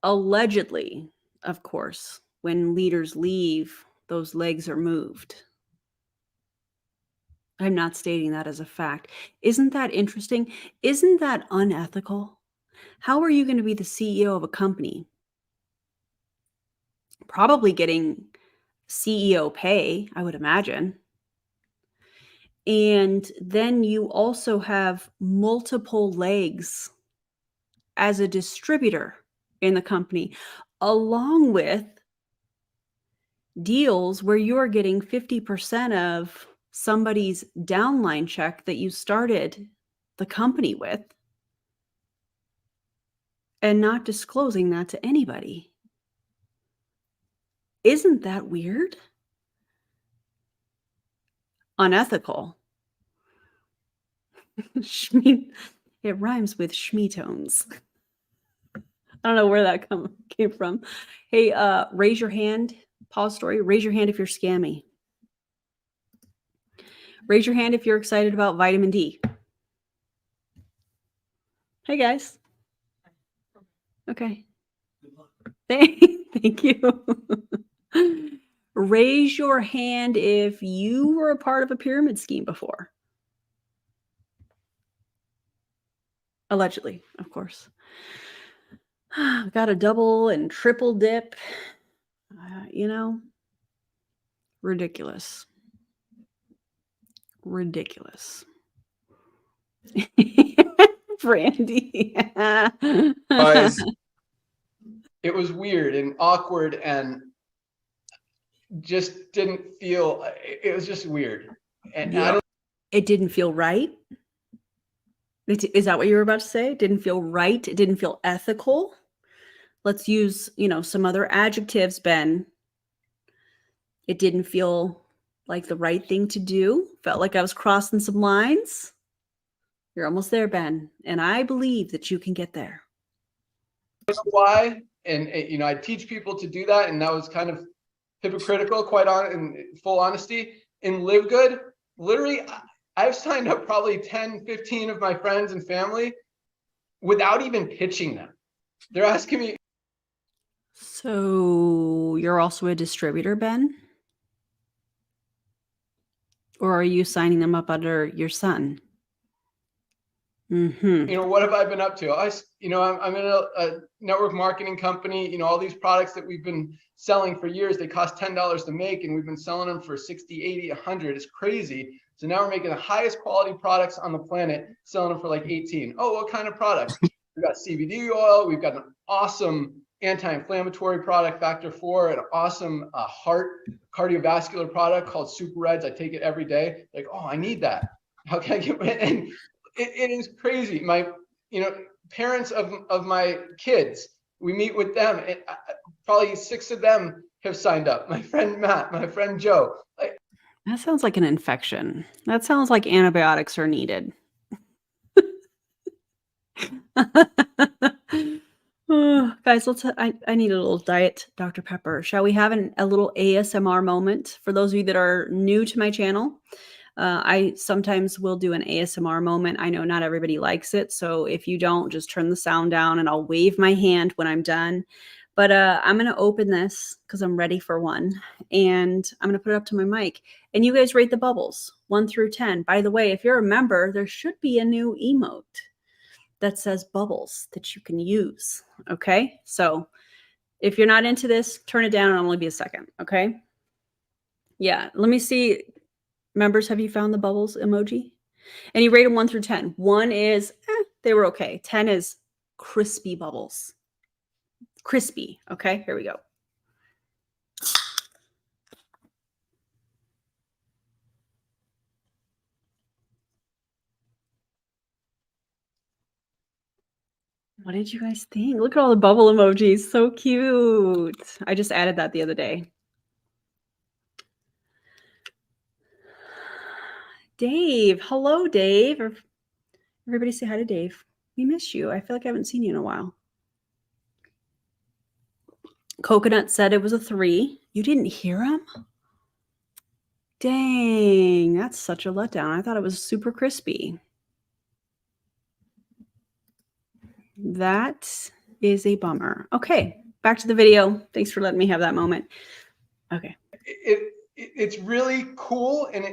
Allegedly, of course, when leaders leave, those legs are moved. I'm not stating that as a fact. Isn't that interesting? Isn't that unethical? How are you going to be the CEO of a company? Probably getting CEO pay, I would imagine. And then you also have multiple legs as a distributor in the company, along with deals where you're getting 50% of somebody's downline check that you started the company with, and not disclosing that to anybody. Isn't that weird? Unethical. It rhymes with schmeetones. I don't know where that came from. Hey, raise your hand. Pause story. Raise your hand if you're scammy. Raise your hand if you're excited about vitamin D. Hey, guys. Okay. Thank you. Raise your hand if you were a part of a pyramid scheme before. Allegedly, of course. Got a double and triple dip. Ridiculous. Ridiculous. Brandy. Guys, it was weird and awkward and just didn't feel, it was just weird. And yeah. It didn't feel right. Is that what you were about to say? It didn't feel right. It didn't feel ethical. Let's use, some other adjectives, Ben. It didn't feel like the right thing to do. Felt like I was crossing some lines. You're almost there, Ben. And I believe that you can get there. Why? And I teach people to do that. And that was kind of hypocritical, in full honesty. In livegood, literally, I've signed up probably 10, 15 of my friends and family without even pitching them. They're asking me. So you're also a distributor, Ben? Or are you signing them up under your son? What have I been up to? I'm in a network marketing company. All these products that we've been selling for years, they cost $10 to make, and we've been selling them for 60, 80, 100. It's crazy. So now we're making the highest quality products on the planet, selling them for like 18. Oh, what kind of products? We've got CBD oil. We've got an awesome anti-inflammatory product, Factor 4, an awesome heart cardiovascular product called Super Reds. I take it every day. Like, oh, I need that. How can I get it? And it is crazy. My, parents of my kids, we meet with them. And probably 6 of them have signed up. My friend Matt, my friend Joe. That sounds like an infection. That sounds like antibiotics are needed. Guys, I need a little diet Dr. Pepper. Shall we have a little ASMR moment? For those of you that are new to my channel, I sometimes will do an ASMR moment. I know not everybody likes it. So if you don't, just turn the sound down and I'll wave my hand when I'm done. But I'm going to open this because I'm ready for one. And I'm going to put it up to my mic. And you guys rate the bubbles 1 through 10. By the way, if you're a member, there should be a new emote that says bubbles that you can use. Okay. So if you're not into this, turn it down. It'll only be a second. Okay. Yeah. Let me see. Members, have you found the bubbles emoji? And you rate them 1 through 10. 1 is, they were okay. 10 is crispy bubbles. Crispy. Okay. Here we go. What did you guys think? Look at all the bubble emojis. So cute. I just added that the other day. Dave. Hello, Dave. Everybody say hi to Dave. We miss you. I feel like I haven't seen you in a while. Coconut said it was a 3. You didn't hear him? Dang, that's such a letdown. I thought it was super crispy. That is a bummer. Okay, back to the video. Thanks for letting me have that moment. Okay. It's really cool, and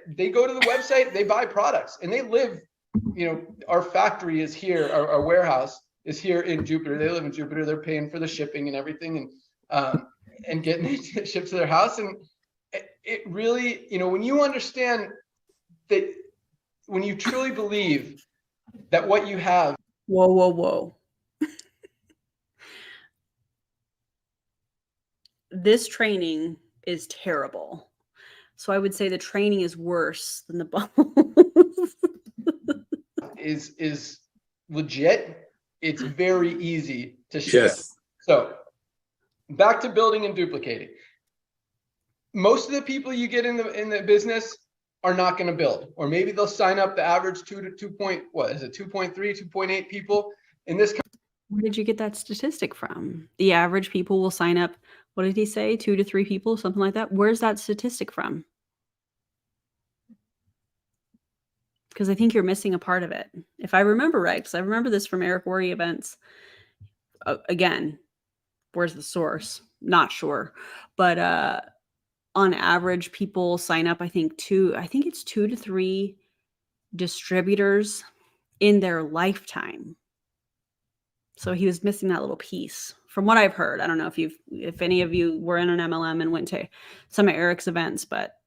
they go to the website, they buy products, and they live, our factory is here, our warehouse is here in Jupiter. They live in Jupiter. They're paying for the shipping and everything, and getting it shipped to their house. And it really, when you understand that, when you truly believe that what you have. Whoa, whoa, whoa. This training is terrible. So I would say the training is worse than the bubbles. is legit. It's very easy to ship. Yes. So back to building and duplicating. Most of the people you get in the business are not going to build, or maybe they'll sign up the average 2 to 2.3, 2.8 people in this. Where did you get that statistic from? The average people will sign up. What did he say? 2 to 3 people, something like that. Where's that statistic from? Because I think you're missing a part of it. If I remember right, because I remember this from Eric Worre events. Again, where's the source? Not sure. But on average, people sign up, I think it's 2 to 3 distributors in their lifetime. So he was missing that little piece from what I've heard. I don't know if any of you were in an MLM and went to some of Eric's events, but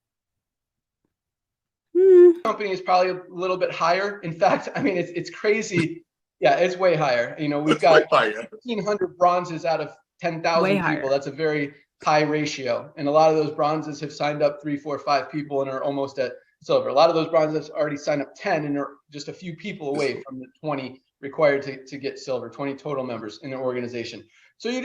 company is probably a little bit higher. In fact, I mean, it's crazy. Yeah, it's way higher. We've got 1,500 bronzes out of 10,000 people. That's a very high ratio. And a lot of those bronzes have signed up 3, 4, 5 people and are almost at silver. A lot of those bronzes already signed up 10 and are just a few people away from the 20 required to get silver, 20 total members in their organization. So you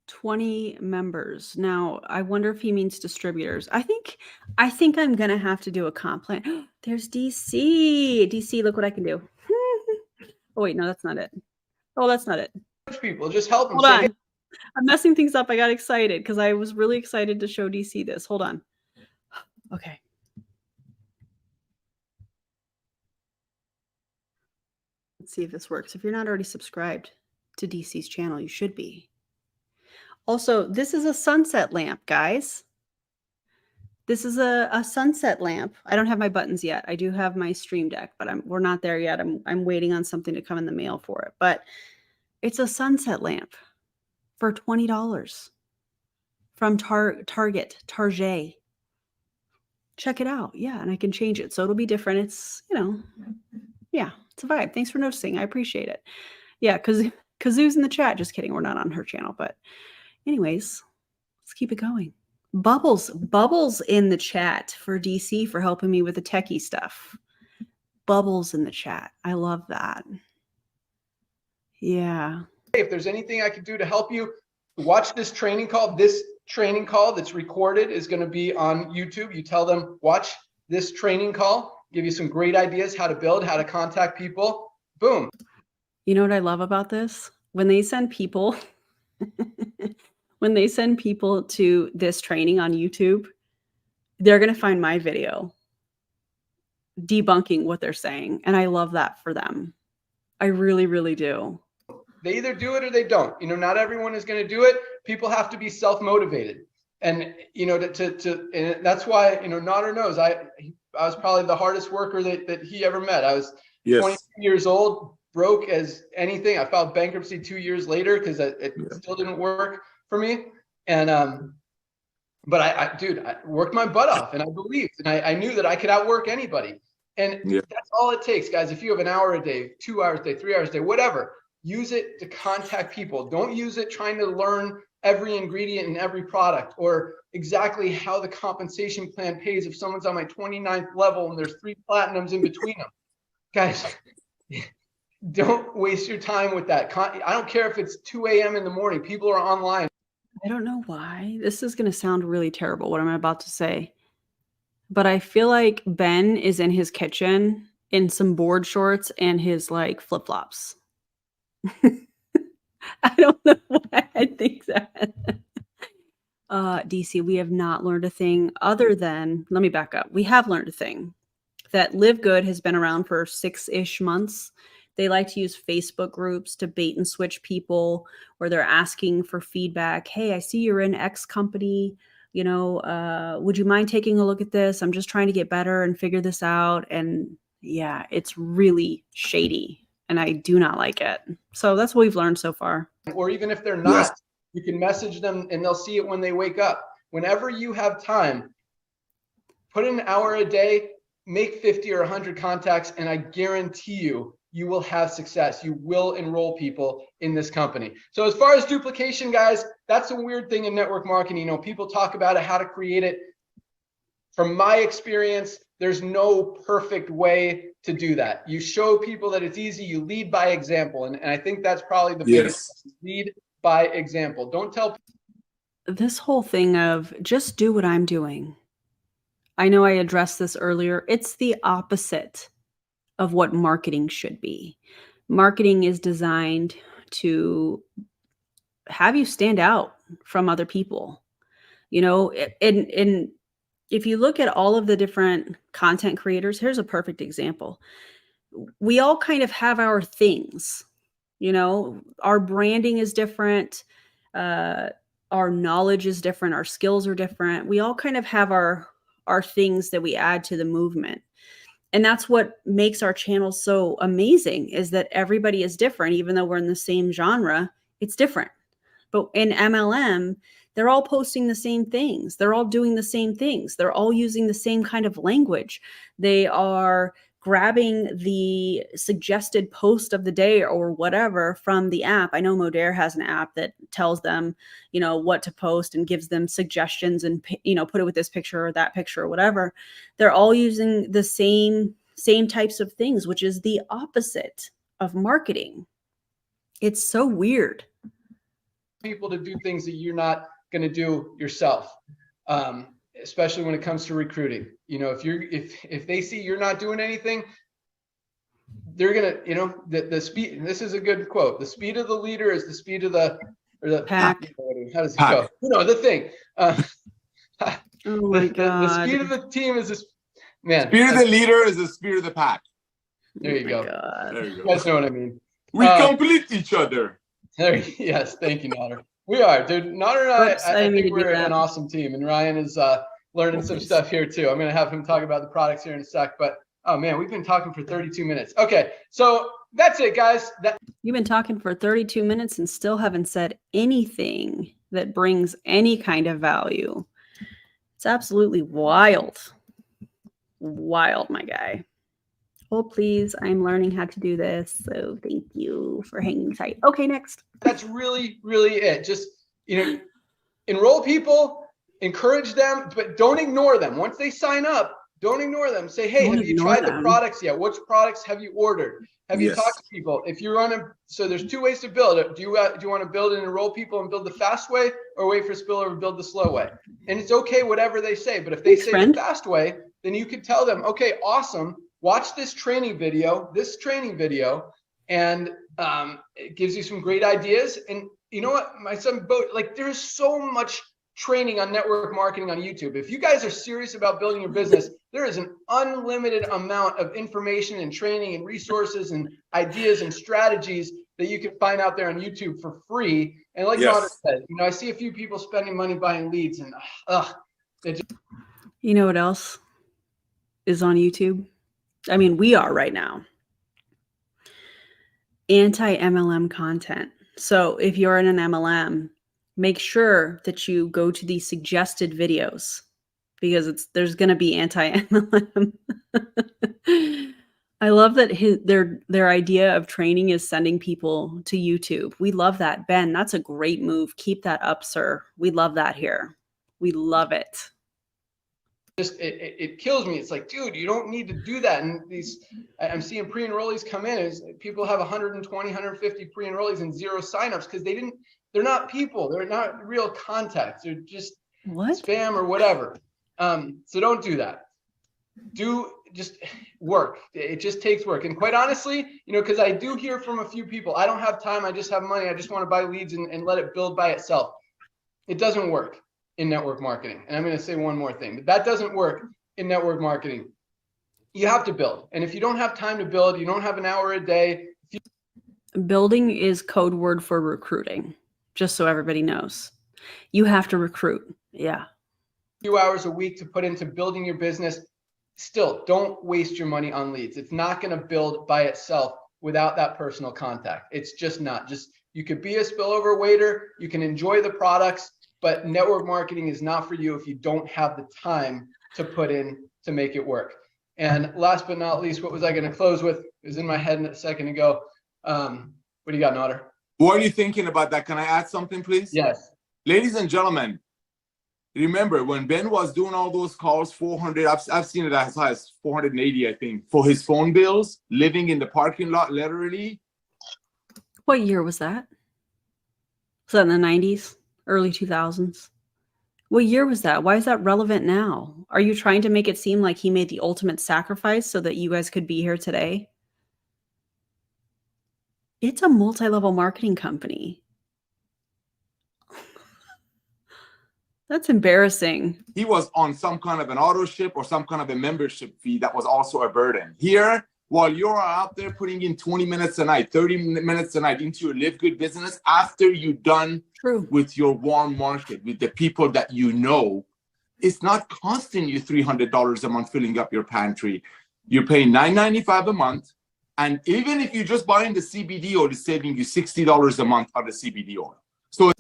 20 members. Now, I wonder if he means distributors. I think I'm going to have to do a comp plan. There's DC. DC, look what I can do. Oh, wait, no, that's not it. Oh, that's not it. People, just help them. Hold on. I'm messing things up. I got excited because I was really excited to show DC this. Hold on. Okay. Let's see if this works. If you're not already subscribed to DC's channel, you should be. Also, this is a sunset lamp, guys. This is a sunset lamp. I don't have my buttons yet. I do have my stream deck, but we're not there yet. I'm waiting on something to come in the mail for it. But it's a sunset lamp for $20 from Target. Check it out. Yeah, and I can change it. So it'll be different. It's, yeah, it's a vibe. Thanks for noticing. I appreciate it. Yeah, Kazoo's in the chat. Just kidding. We're not on her channel. But anyways, let's keep it going. Bubbles in the chat for DC for helping me with the techie stuff. Bubbles in the chat. I love that. Yeah. If there's anything I could do to help you, watch this training call. This training call that's recorded is going to be on YouTube. You tell them, watch this training call, give you some great ideas how to build, how to contact people. Boom. You know what I love about this? When they send people when they send people to this training on YouTube, they're going to find my video debunking what they're saying. And I love that for them. I really, really do. They either do it or they don't. You know, not everyone is going to do it. People have to be self-motivated. And, you know, and that's why, you know, Nodder knows I was probably the hardest worker that he ever met. I was 22 years old, broke as anything. I filed bankruptcy 2 years later because it still didn't work for me. And, but I worked my butt off, and I believed, and I knew that I could outwork anybody. And that's all it takes, guys. If you have an hour a day, 2 hours a day, 3 hours a day, whatever, use it to contact people. Don't use it trying to learn every ingredient in every product or exactly how the compensation plan pays if someone's on my 29th level and there's 3 platinums in between them. Guys, don't waste your time with that. I don't care if it's 2 a.m. in the morning. People are online. I don't know why. This is going to sound really terrible, what I'm about to say. But I feel like Ben is in his kitchen in some board shorts and his like flip-flops. I don't know why I think that. DC, we have not learned a thing other than, let me back up. We have learned a thing that livegood has been around for 6-ish months. They like to use Facebook groups to bait and switch people where they're asking for feedback. Hey, I see you're in X company. You know, would you mind taking a look at this? I'm just trying to get better and figure this out. And yeah, it's really shady and I do not like it. So that's what we've learned so far. Or even if they're not, you can message them and they'll see it when they wake up. Whenever you have time, put an hour a day, make 50 or 100 contacts, and I guarantee you, you will have success. You will enroll people in this company. So as far as duplication, guys, that's a weird thing in network marketing. You know, people talk about it, how to create it. From my experience, there's no perfect way to do that. You show people that it's easy. You lead by example. And I think that's probably the biggest. Lead by example. Don't tell people. This whole thing of just do what I'm doing. I know I addressed this earlier. It's the opposite of what marketing should be. Marketing is designed to have you stand out from other people. You know, and if you look at all of the different content creators, here's a perfect example. We all kind of have our things, you know, our branding is different. Our knowledge is different. Our skills are different. We all kind of have our things that we add to the movement. And that's what makes our channel so amazing, is that everybody is different. Even though we're in the same genre, it's different. But in MLM, they're all posting the same things. They're all doing the same things. They're all using the same kind of language. They are grabbing the suggested post of the day or whatever from the app. I know Modere has an app that tells them, you know, what to post and gives them suggestions and, you know, put it with this picture or that picture or whatever. They're all using the same types of things, which is the opposite of marketing. It's so weird. People to do things that you're not going to do yourself, especially when it comes to recruiting. You know, if they see you're not doing anything, they're gonna, you know, the speed. This is a good quote. The speed of the leader is the speed of the pack. How does it go? You know, the thing. Oh my God. The speed of the team is this. Man, speed of the leader is the speed of the pack. There you go. God. There you go. You guys know what I mean. We complete each other. Yes, thank you, Nodder. We are, dude. Nodder and I think we're an awesome team, and Ryan is learning some stuff here too. I'm going to have him talk about the products here in a sec, but oh man, we've been talking for 32 minutes. Okay, so that's it, guys. You've been talking for 32 minutes and still haven't said anything that brings any kind of value. It's absolutely wild. Wild, my guy. Oh, please, I'm learning how to do this. So thank you for hanging tight. Okay, next. That's really, really it. Just, you know, enroll people, encourage them, but don't ignore them. Once they sign up, don't ignore them. Say, hey, have you tried the products yet? Which products have you ordered? Have you talked to people? If you're on so there's 2 ways to build it. Do you want to build and enroll people and build the fast way, or wait for spillover and build the slow way? And it's okay, whatever they say. But if they say the fast way, then you can tell them, okay, awesome. Watch this training video, and it gives you some great ideas. And you know what, my son, like there's so much training on network marketing on YouTube. If you guys are serious about building your business, there is an unlimited amount of information and training and resources and ideas and strategies that you can find out there on YouTube for free. And like Nader said, you know, I see a few people spending money buying leads, and you know what else is on YouTube? I mean, we are right now. Anti-MLM content. So if you're in an MLM, make sure that you go to the suggested videos, because there's going to be anti-MLM. I love that their idea of training is sending people to YouTube. We love that. Ben, that's a great move. Keep that up, sir. We love that here. We love it. Just it kills me. It's like, dude, you don't need to do that. And I'm seeing pre-enrollees come in, as people have 120, 150 pre-enrollees and 0 signups because they're not people. They're not real contacts. They're just spam or whatever. So don't do that. Just work. It just takes work. And quite honestly, you know, because I do hear from a few people, I don't have time, I just have money, I just want to buy leads and let it build by itself. It doesn't work in network marketing. And I'm going to say one more thing. That doesn't work in network marketing. You have to build. And if you don't have time to build, you don't have an hour a day. Building is code word for recruiting, just so everybody knows. You have to recruit. Yeah. Few hours a week to put into building your business. Still, don't waste your money on leads. It's not going to build by itself without that personal contact. It's just not. You could be a spillover waiter. You can enjoy the products, but network marketing is not for you if you don't have the time to put in to make it work. And last but not least, what was I going to close with? It was in my head a second ago. What do you got, Nader? What are you thinking about that? Can I add something, please? Yes. Ladies and gentlemen, remember when Ben was doing all those calls, 400, I've seen it as high as 480, I think, for his phone bills, living in the parking lot, literally. What year was that? Was that in the 90s? Early 2000s? What year was that? Why is that relevant now? Are you trying to make it seem like he made the ultimate sacrifice so that you guys could be here today? It's a multi-level marketing company. That's embarrassing. He was on some kind of an auto ship or some kind of a membership fee that was also a burden. Here, while you're out there putting in 20 minutes a night, 30 minutes a night into your live good business, after you're done with your warm market, with the people that you know, it's not costing you $300 a month filling up your pantry. You're paying $9.95 a month. And even if you're just buying the CBD oil, it's saving you $60 a month on the CBD oil. So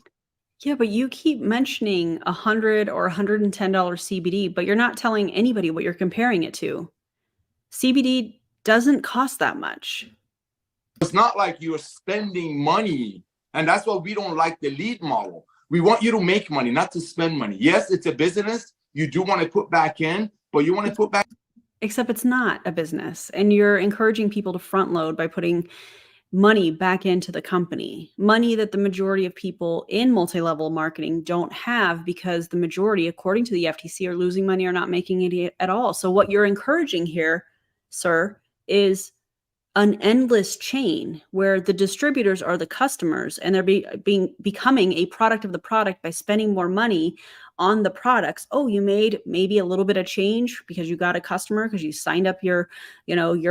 yeah, but you keep mentioning $100 or $110 CBD, but you're not telling anybody what you're comparing it to. CBD doesn't cost that much. It's not like you're spending money. And that's why we don't like the lead model. We want you to make money, not to spend money. Yes, it's a business. You do want to put back in, but you want to put back. Except it's not a business. And you're encouraging people to front load by putting money back into the company, money that the majority of people in multi-level marketing don't have, because the majority, according to the FTC, are losing money or not making it at all. So what you're encouraging here, sir, is an endless chain where the distributors are the customers, and they're becoming a product of the product by spending more money on the products. Oh, you made maybe a little bit of change because you got a customer, because you signed up your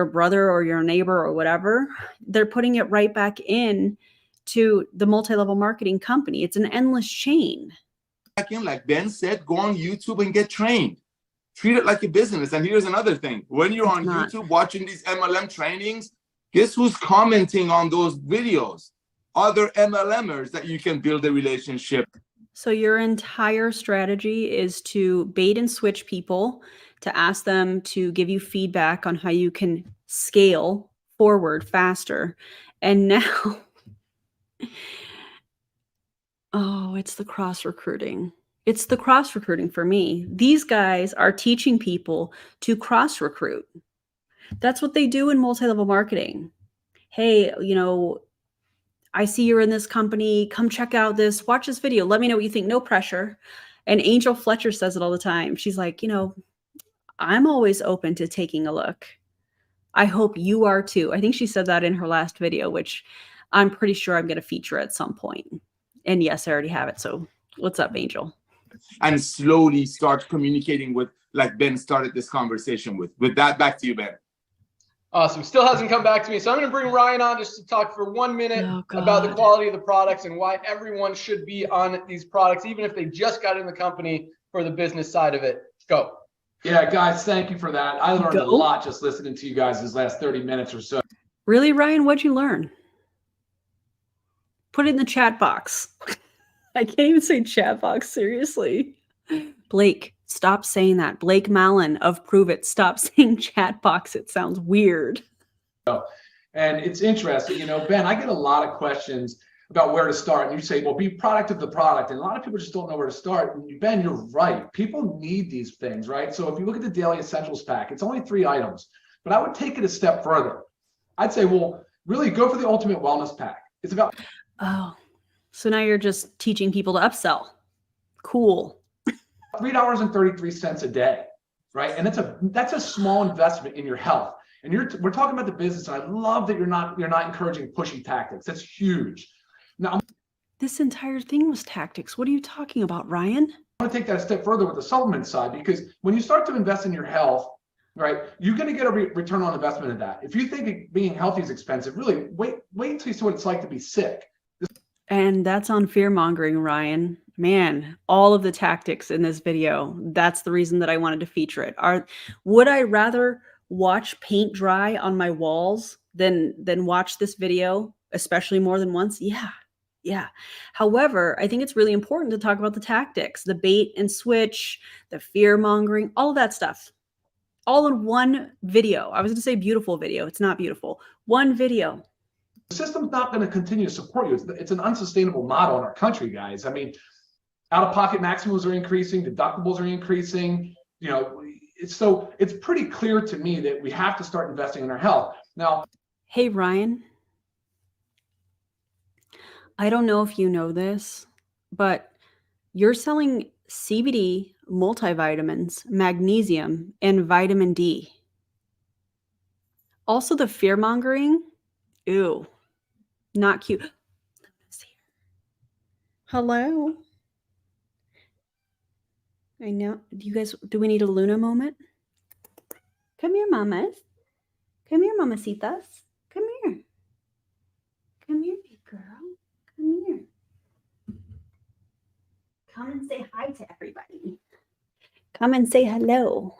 brother or your neighbor or whatever. They're putting it right back in to the multi-level marketing company. It's an endless chain. Like Ben said, go on YouTube and get trained. Treat it like a business. And here's another thing. When you're on YouTube watching these MLM trainings, guess who's commenting on those videos? Other MLMers that you can build a relationship. So your entire strategy is to bait and switch people, to ask them to give you feedback on how you can scale forward faster. And now, oh, it's the cross recruiting. It's the cross recruiting for me. These guys are teaching people to cross recruit. That's what they do in multi-level marketing. Hey, I see you're in this company. Come check out this. Watch this video. Let me know what you think. No pressure. And Angel Fletcher says it all the time. She's like, I'm always open to taking a look. I hope you are too. I think she said that in her last video, which I'm pretty sure I'm going to feature at some point. And yes, I already have it. So what's up, Angel? and slowly start communicating with, like Ben started this conversation with. With that, back to you, Ben. Awesome. Still hasn't come back to me. So I'm going to bring Ryan on just to talk for 1 minute about the quality of the products and why everyone should be on these products, even if they just got in the company for the business side of it. Go. Yeah, guys, thank you for that. I learned a lot just listening to you guys these last 30 minutes or so. Really, Ryan? What'd you learn? Put it in the chat box. I can't even say chat box, seriously. Blake, stop saying that. Blake Mallon of Prove It. Stop saying chat box. It sounds weird. And it's interesting, you know, Ben, I get a lot of questions about where to start. And you say, well, be product of the product. And a lot of people just don't know where to start. And Ben, you're right. People need these things, right? So if you look at the Daily Essentials pack, it's only 3 items. But I would take it a step further. I'd say, well, really go for the Ultimate Wellness Pack. It's about... Oh, so now you're just teaching people to upsell. Cool. $3.33 a day, right? And that's a small investment in your health. And we're talking about the business, and I love that you're not encouraging pushy tactics. That's huge. Now, this entire thing was tactics. What are you talking about, Ryan? I want to take that a step further with the supplement side, because when you start to invest in your health, right, you're going to get a return on investment of that. If you think being healthy is expensive, really wait until you see what it's like to be sick. And that's on fear mongering, Ryan. Man, all of the tactics in this video, that's the reason that I wanted to feature it. Would I rather watch paint dry on my walls than watch this video, especially more than once? Yeah. However, I think it's really important to talk about the tactics, the bait and switch, the fear mongering, all of that stuff, all in one video. I was going to say beautiful video. It's not beautiful. One video. The system's not going to continue to support you. It's an unsustainable model in our country, guys. I mean, out-of-pocket maximums are increasing, deductibles are increasing. You know, it's pretty clear to me that we have to start investing in our health. Now, hey, Ryan, I don't know if you know this, but you're selling CBD, multivitamins, magnesium, and vitamin D. Also the fear mongering. Ew, not cute. Hello. I know. Do we need a Luna moment? Come here, mamas. Come here, mamacitas. Come here. Come here, big girl. Come here. Come and say hi to everybody. Come and say hello.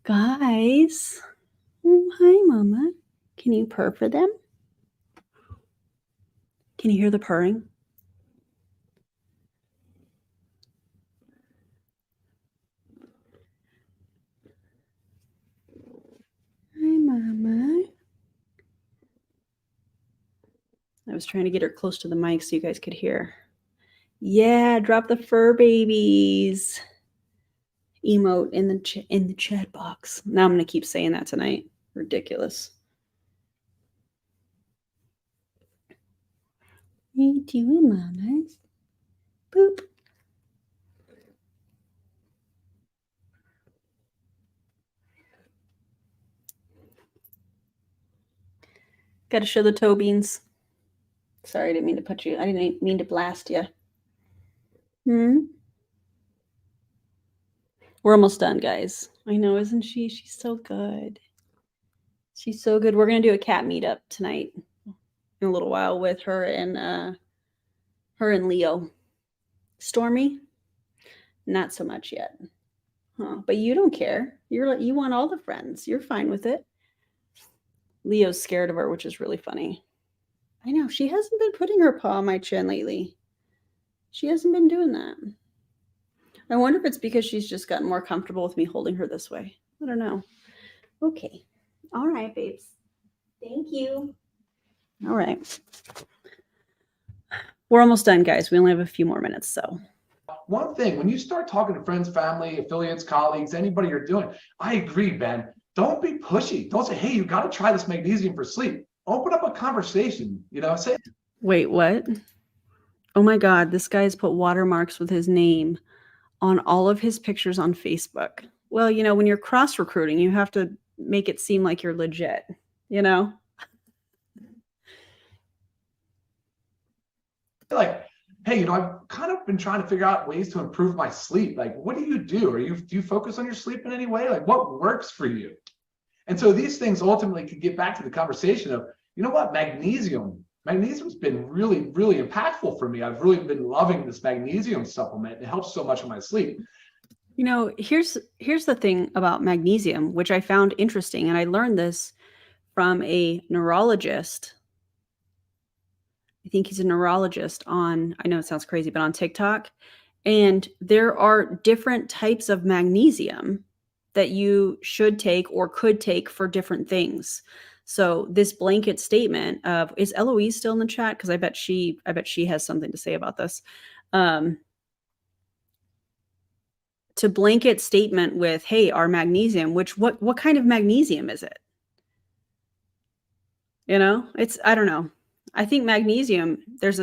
Guys. Oh, hi, mama. Can you purr for them? Can you hear the purring? Hi, mama. I was trying to get her close to the mic so you guys could hear. Yeah, drop the fur babies emote in the chat box. Now I'm going to keep saying that tonight. Ridiculous. What are you doing, mamas? Boop. Got to show the toe beans. Sorry, I didn't mean to put you. I didn't mean to blast you. We're almost done, guys. I know, isn't she? She's so good. She's so good. We're gonna do a cat meetup tonight in a little while with her and Leo. Stormy, not so much yet. Huh? But you don't care. You want all the friends. You're fine with it. Leo's scared of her, which is really funny. I know, she hasn't been putting her paw on my chin lately. She hasn't been doing that. I wonder if it's because she's just gotten more comfortable with me holding her this way. I don't know. Okay. All right, babes. Thank you. All right. We're almost done, guys. We only have a few more minutes, so. One thing, when you start talking to friends, family, affiliates, colleagues, anybody you're doing, I agree, Ben. Don't be pushy. Don't say, hey, you got to try this magnesium for sleep. Open up a conversation, you know, say. Wait, what? Oh my God, this guy's put watermarks with his name on all of his pictures on Facebook. Well, you know, when you're cross recruiting, you have to make it seem like you're legit, you know? Like, hey, you know, I've kind of been trying to figure out ways to improve my sleep. Like, what do you do? Do you focus on your sleep in any way? Like, what works for you? And so these things ultimately could get back to the conversation of, you know what, magnesium's been really, really impactful for me. I've really been loving this magnesium supplement. It helps so much with my sleep. You know, here's the thing about magnesium, which I found interesting, and I learned this from a neurologist. I think he's a neurologist on, I know it sounds crazy, but on TikTok. And there are different types of magnesium that you should take or could take for different things. So this blanket statement of, is Eloise still in the chat? Because I bet she has something to say about this. To blanket statement with, hey, our magnesium, which what kind of magnesium is it? You know, I don't know. I think magnesium, there's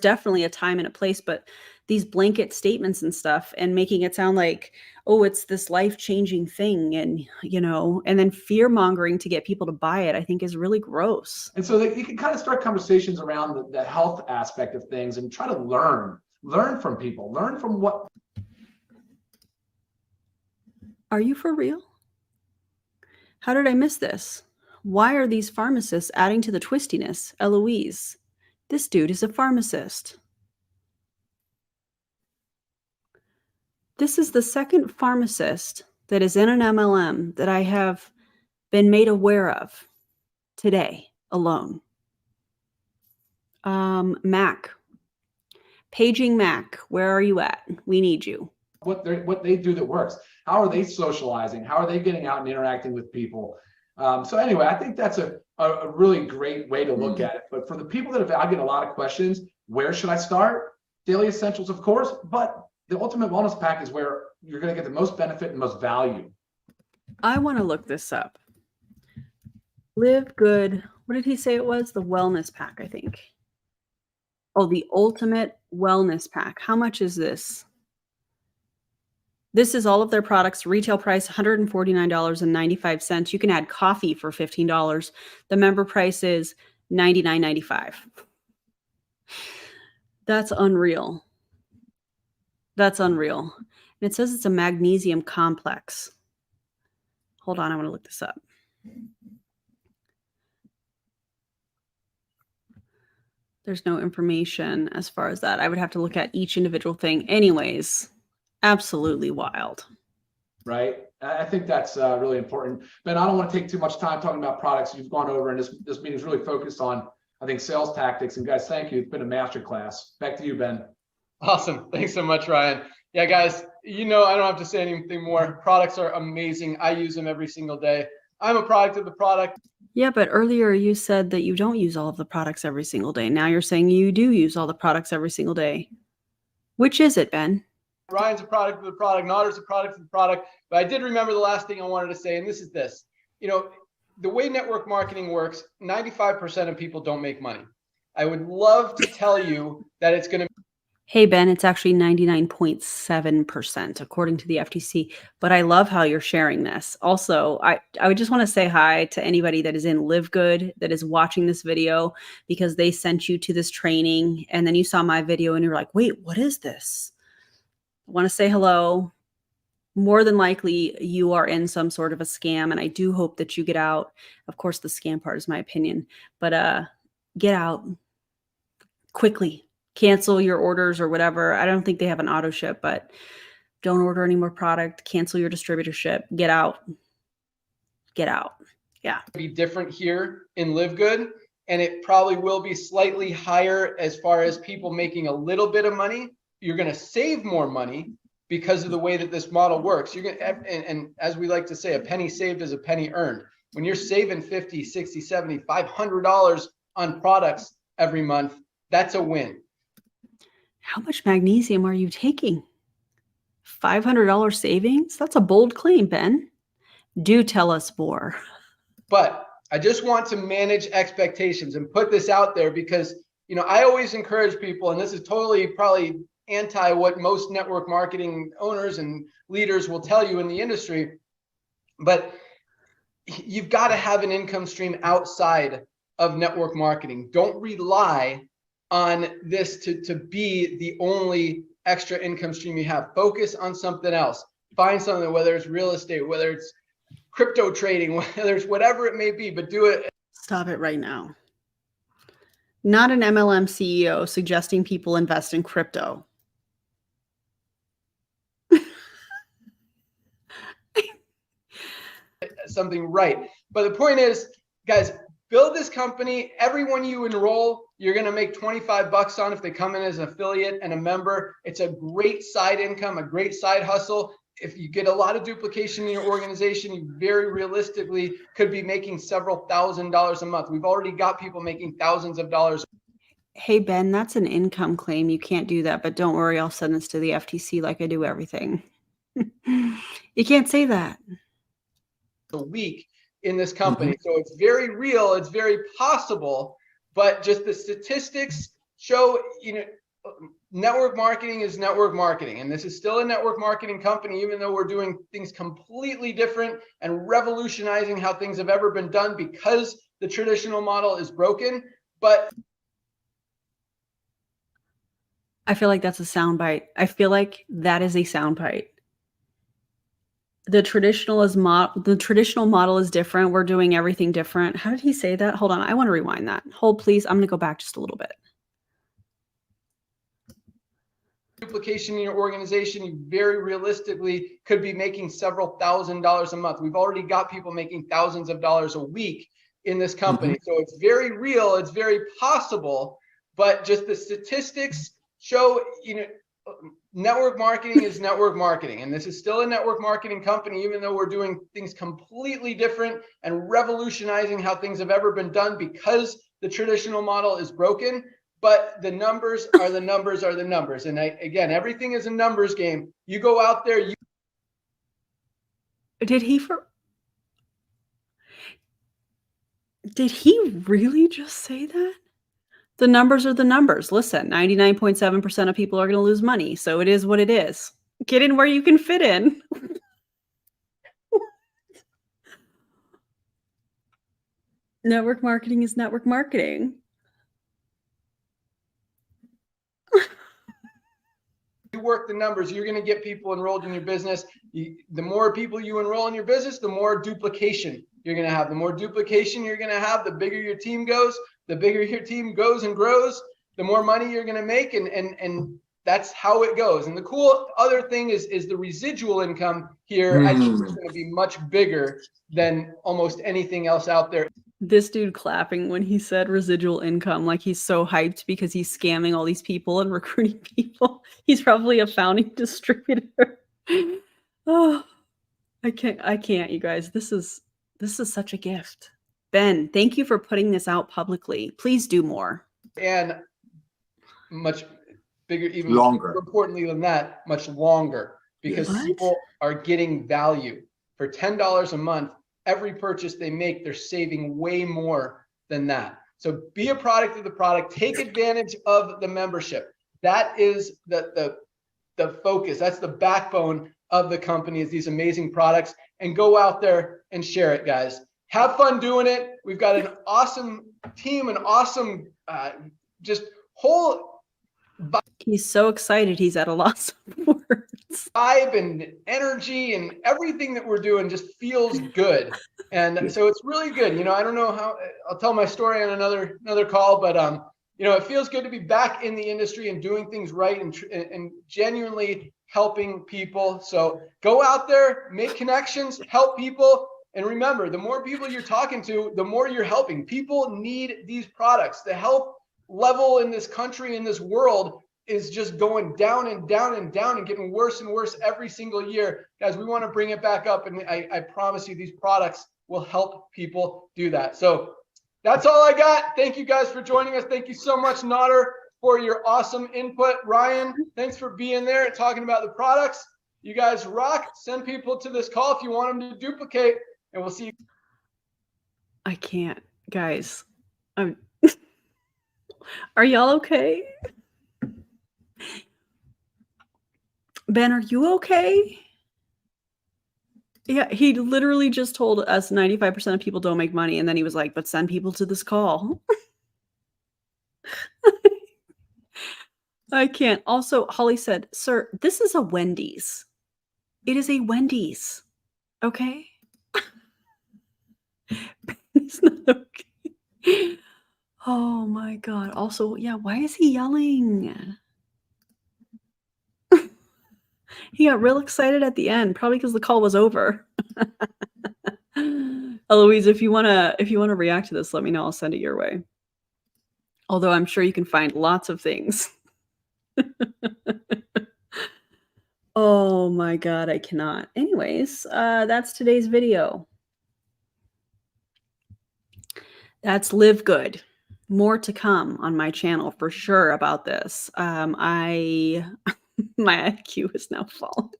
definitely a time and a place, but these blanket statements and stuff and making it sound like, oh, it's this life-changing thing, and, you know, and then fear mongering to get people to buy it, I think is really gross. And so you can kind of start conversations around the health aspect of things and try to learn from people, learn from what. Are you for real? How did I miss this? Why are these pharmacists adding to the twistiness? Eloise, this dude is a pharmacist. This is the second pharmacist that is in an MLM that I have been made aware of today alone. Mac. Paging Mac, where are you at? We need you. What they do that works. How are they socializing? How are they getting out and interacting with people? So anyway, I think that's a really great way to look at it. But for the people I get a lot of questions, where should I start? Daily Essentials, of course, but the Ultimate Wellness Pack is where you're going to get the most benefit and most value. I want to look this up. Live Good. What did he say it was? The Wellness Pack, I think. Oh, the Ultimate Wellness Pack. How much is this? This is all of their products. Retail price, $149.95. You can add coffee for $15. The member price is $99.95. That's unreal. That's unreal. And it says it's a magnesium complex. Hold on, I want to look this up. There's no information as far as that. I would have to look at each individual thing. Anyways, absolutely wild. Right? I think that's really important. Ben, I don't want to take too much time talking about products you've gone over, and this meeting is really focused on, I think, sales tactics. And guys, thank you. It's been a masterclass. Back to you, Ben. Awesome. Thanks so much, Ryan. Yeah, guys, you know, I don't have to say anything more. Products are amazing. I use them every single day. I'm a product of the product. Yeah, but earlier you said that you don't use all of the products every single day. Now you're saying you do use all the products every single day. Which is it, Ben? Ryan's a product of the product. Notter's a product of the product. But I did remember the last thing I wanted to say, and this is this. You know, the way network marketing works, 95% of people don't make money. I would love to tell you that it's going to. Hey, Ben, it's actually 99.7% according to the FTC. But I love how you're sharing this. Also, I would just want to say hi to anybody that is in livegood that is watching this video, because they sent you to this training and then you saw my video and you're like, wait, what is this? I want to say hello. More than likely, you are in some sort of a scam, and I do hope that you get out. Of course, the scam part is my opinion, but get out quickly. Cancel your orders or whatever. I don't think they have an auto ship, but don't order any more product. Cancel your distributorship. Get out. Get out. Yeah. Be different here in livegood, and it probably will be slightly higher as far as people making a little bit of money. You're going to save more money because of the way that this model works. You're going to, and as we like to say, a penny saved is a penny earned. When you're saving $50, $60, $70, $500 on products every month, that's a win. How much magnesium are you taking? $500 savings? That's a bold claim, Ben. Do tell us more. But I just want to manage expectations and put this out there because, you know, I always encourage people, and this is totally probably anti what most network marketing owners and leaders will tell you in the industry, but you've got to have an income stream outside of network marketing. Don't rely on this to be the only extra income stream you have. Focus on something else. Find something, whether it's real estate, whether it's crypto trading, whether it's whatever it may be, but do it. Stop it right now. Not an MLM CEO suggesting people invest in crypto. Something right. But the point is, guys, build this company. Everyone you enroll, you're going to make 25 bucks on if they come in as an affiliate and a member. It's a great side income, a great side hustle. If you get a lot of duplication in your organization, you very realistically could be making several $1,000s a month. We've already got people making thousands of dollars. Hey, Ben, that's an income claim. You can't do that, but don't worry. I'll send this to the FTC like I do everything. You can't say that. A week in this company. So it's very real. It's very possible, but just the statistics show, network marketing is network marketing. And this is still a network marketing company, even though we're doing things completely different and revolutionizing how things have ever been done because the traditional model is broken. But I feel like that's a soundbite. I feel like that is a soundbite. The traditional model is different. We're doing everything different. How did he say that? Hold on. I want to rewind that. Hold, please. I'm going to go back just a little bit. Duplication in your organization, you very realistically could be making several $1,000s a month. We've already got people making thousands of dollars a week in this company. So it's very real. It's very possible, but just the statistics show, network marketing is network marketing. And this is still a network marketing company, even though we're doing things completely different and revolutionizing how things have ever been done because the traditional model is broken. But the numbers are the numbers are the numbers. And again, everything is a numbers game. You go out there. Did he really just say that? The numbers are the numbers. Listen, 99.7% of people are going to lose money. So it is what it is. Get in where you can fit in. Network marketing is network marketing. You work the numbers, you're going to get people enrolled in your business. The more people you enroll in your business, the more duplication you're going to have. The more duplication you're going to have, the bigger your team goes. The bigger your team goes and grows, the more money you're going to make. And that's how it goes. And the cool other thing is the residual income here. I think is going to be much bigger than almost anything else out there. This dude clapping when he said residual income, like he's so hyped because he's scamming all these people and recruiting people. He's probably a founding distributor. Oh, I can't, you guys. This is such a gift. Ben, thank you for putting this out publicly. Please do more. And much bigger, even longer. More importantly than that, much longer, because people are getting value. For $10 a month, every purchase they make, they're saving way more than that. So be a product of the product. Take advantage of the membership. That is the focus. That's the backbone of the company, is these amazing products. And go out there and share it, guys. Have fun doing it. We've got an awesome team, an awesome just whole vibe. He's so excited. He's at a loss of words. Vibe and energy and everything that we're doing just feels good. And so it's really good. I don't know how, I'll tell my story on another call, but it feels good to be back in the industry and doing things right and genuinely helping people. So go out there, make connections, help people. And remember, the more people you're talking to, the more you're helping. People need these products. The health level in this country, in this world, is just going down and down and down and getting worse and worse every single year. Guys, we want to bring it back up. And I promise you, these products will help people do that. So that's all I got. Thank you guys for joining us. Thank you so much, Notter, for your awesome input. Ryan, thanks for being there and talking about the products. You guys rock. Send people to this call if you want them to duplicate. And we'll see you. I can't, guys. Are y'all okay? Ben, are you okay? Yeah, he literally just told us 95% of people don't make money. And then he was like, but send people to this call. I can't. Also, Holly said, sir, this is a Wendy's. It is a Wendy's. Okay? It's not okay. Oh my God. Also, yeah, why is he yelling? He got real excited at the end, probably because the call was over. Eloise, if you wanna react to this, let me know. I'll send it your way. Although I'm sure you can find lots of things. Oh my God, I cannot. Anyways, that's today's video. That's Live Good. More to come on my channel for sure about this. My IQ is now fallen.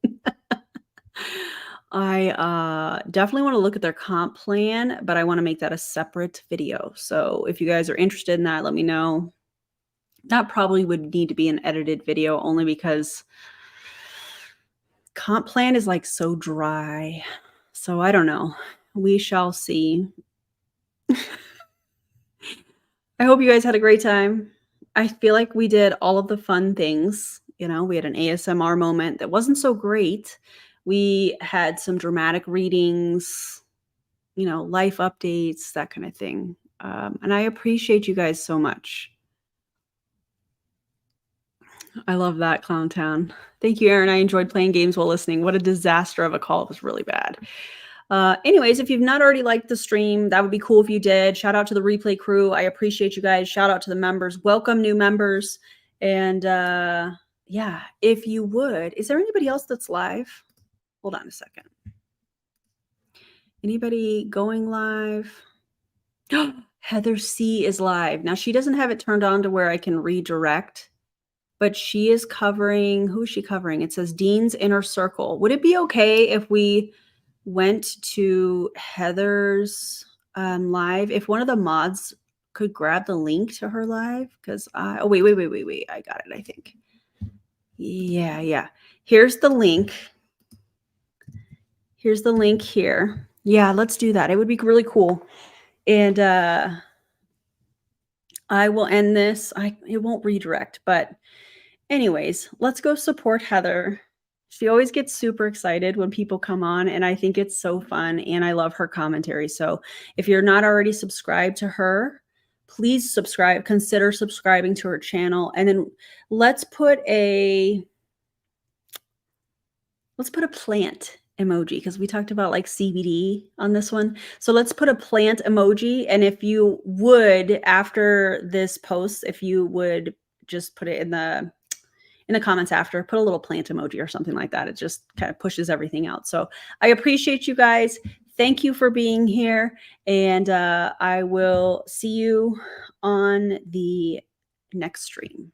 I definitely want to look at their comp plan, but I want to make that a separate video. So if you guys are interested in that, let me know. That probably would need to be an edited video only because comp plan is like so dry. So I don't know. We shall see. I hope you guys had a great time. I feel like we did all of the fun things. You know, we had an ASMR moment that wasn't so great. We had some dramatic readings, you know, life updates, that kind of thing. And I appreciate you guys so much. I love that, Clown Town. Thank you, Erin. I enjoyed playing games while listening. What a disaster of a call. It was really bad. Anyways, if you've not already liked the stream, that would be cool if you did. Shout out to the replay crew. I appreciate you guys. Shout out to the members. Welcome new members. And yeah, if you would, is there anybody else that's live? Hold on a second. Anybody going live? Heather C is live. Now she doesn't have it turned on to where I can redirect, but she is covering, who is she covering? It says Dean's Inner Circle. Would it be okay if we went to Heather's live? If one of the mods could grab the link to her live, because oh wait, I got it, I think. Yeah. Here's the link. Here's the link here. Yeah, let's do that. It would be really cool. And I will end this. It won't redirect, but anyways, let's go support Heather. She always gets super excited when people come on, and I think it's so fun, and I love her commentary. So if you're not already subscribed to her, please subscribe. Consider subscribing to her channel. And then let's put a plant emoji, because we talked about like CBD on this one. So let's put a plant emoji. And if you would, after this post, if you would just put it in the comments after, put a little plant emoji or something like that. It just kind of pushes everything out. So I appreciate you guys. Thank you for being here. And I will see you on the next stream.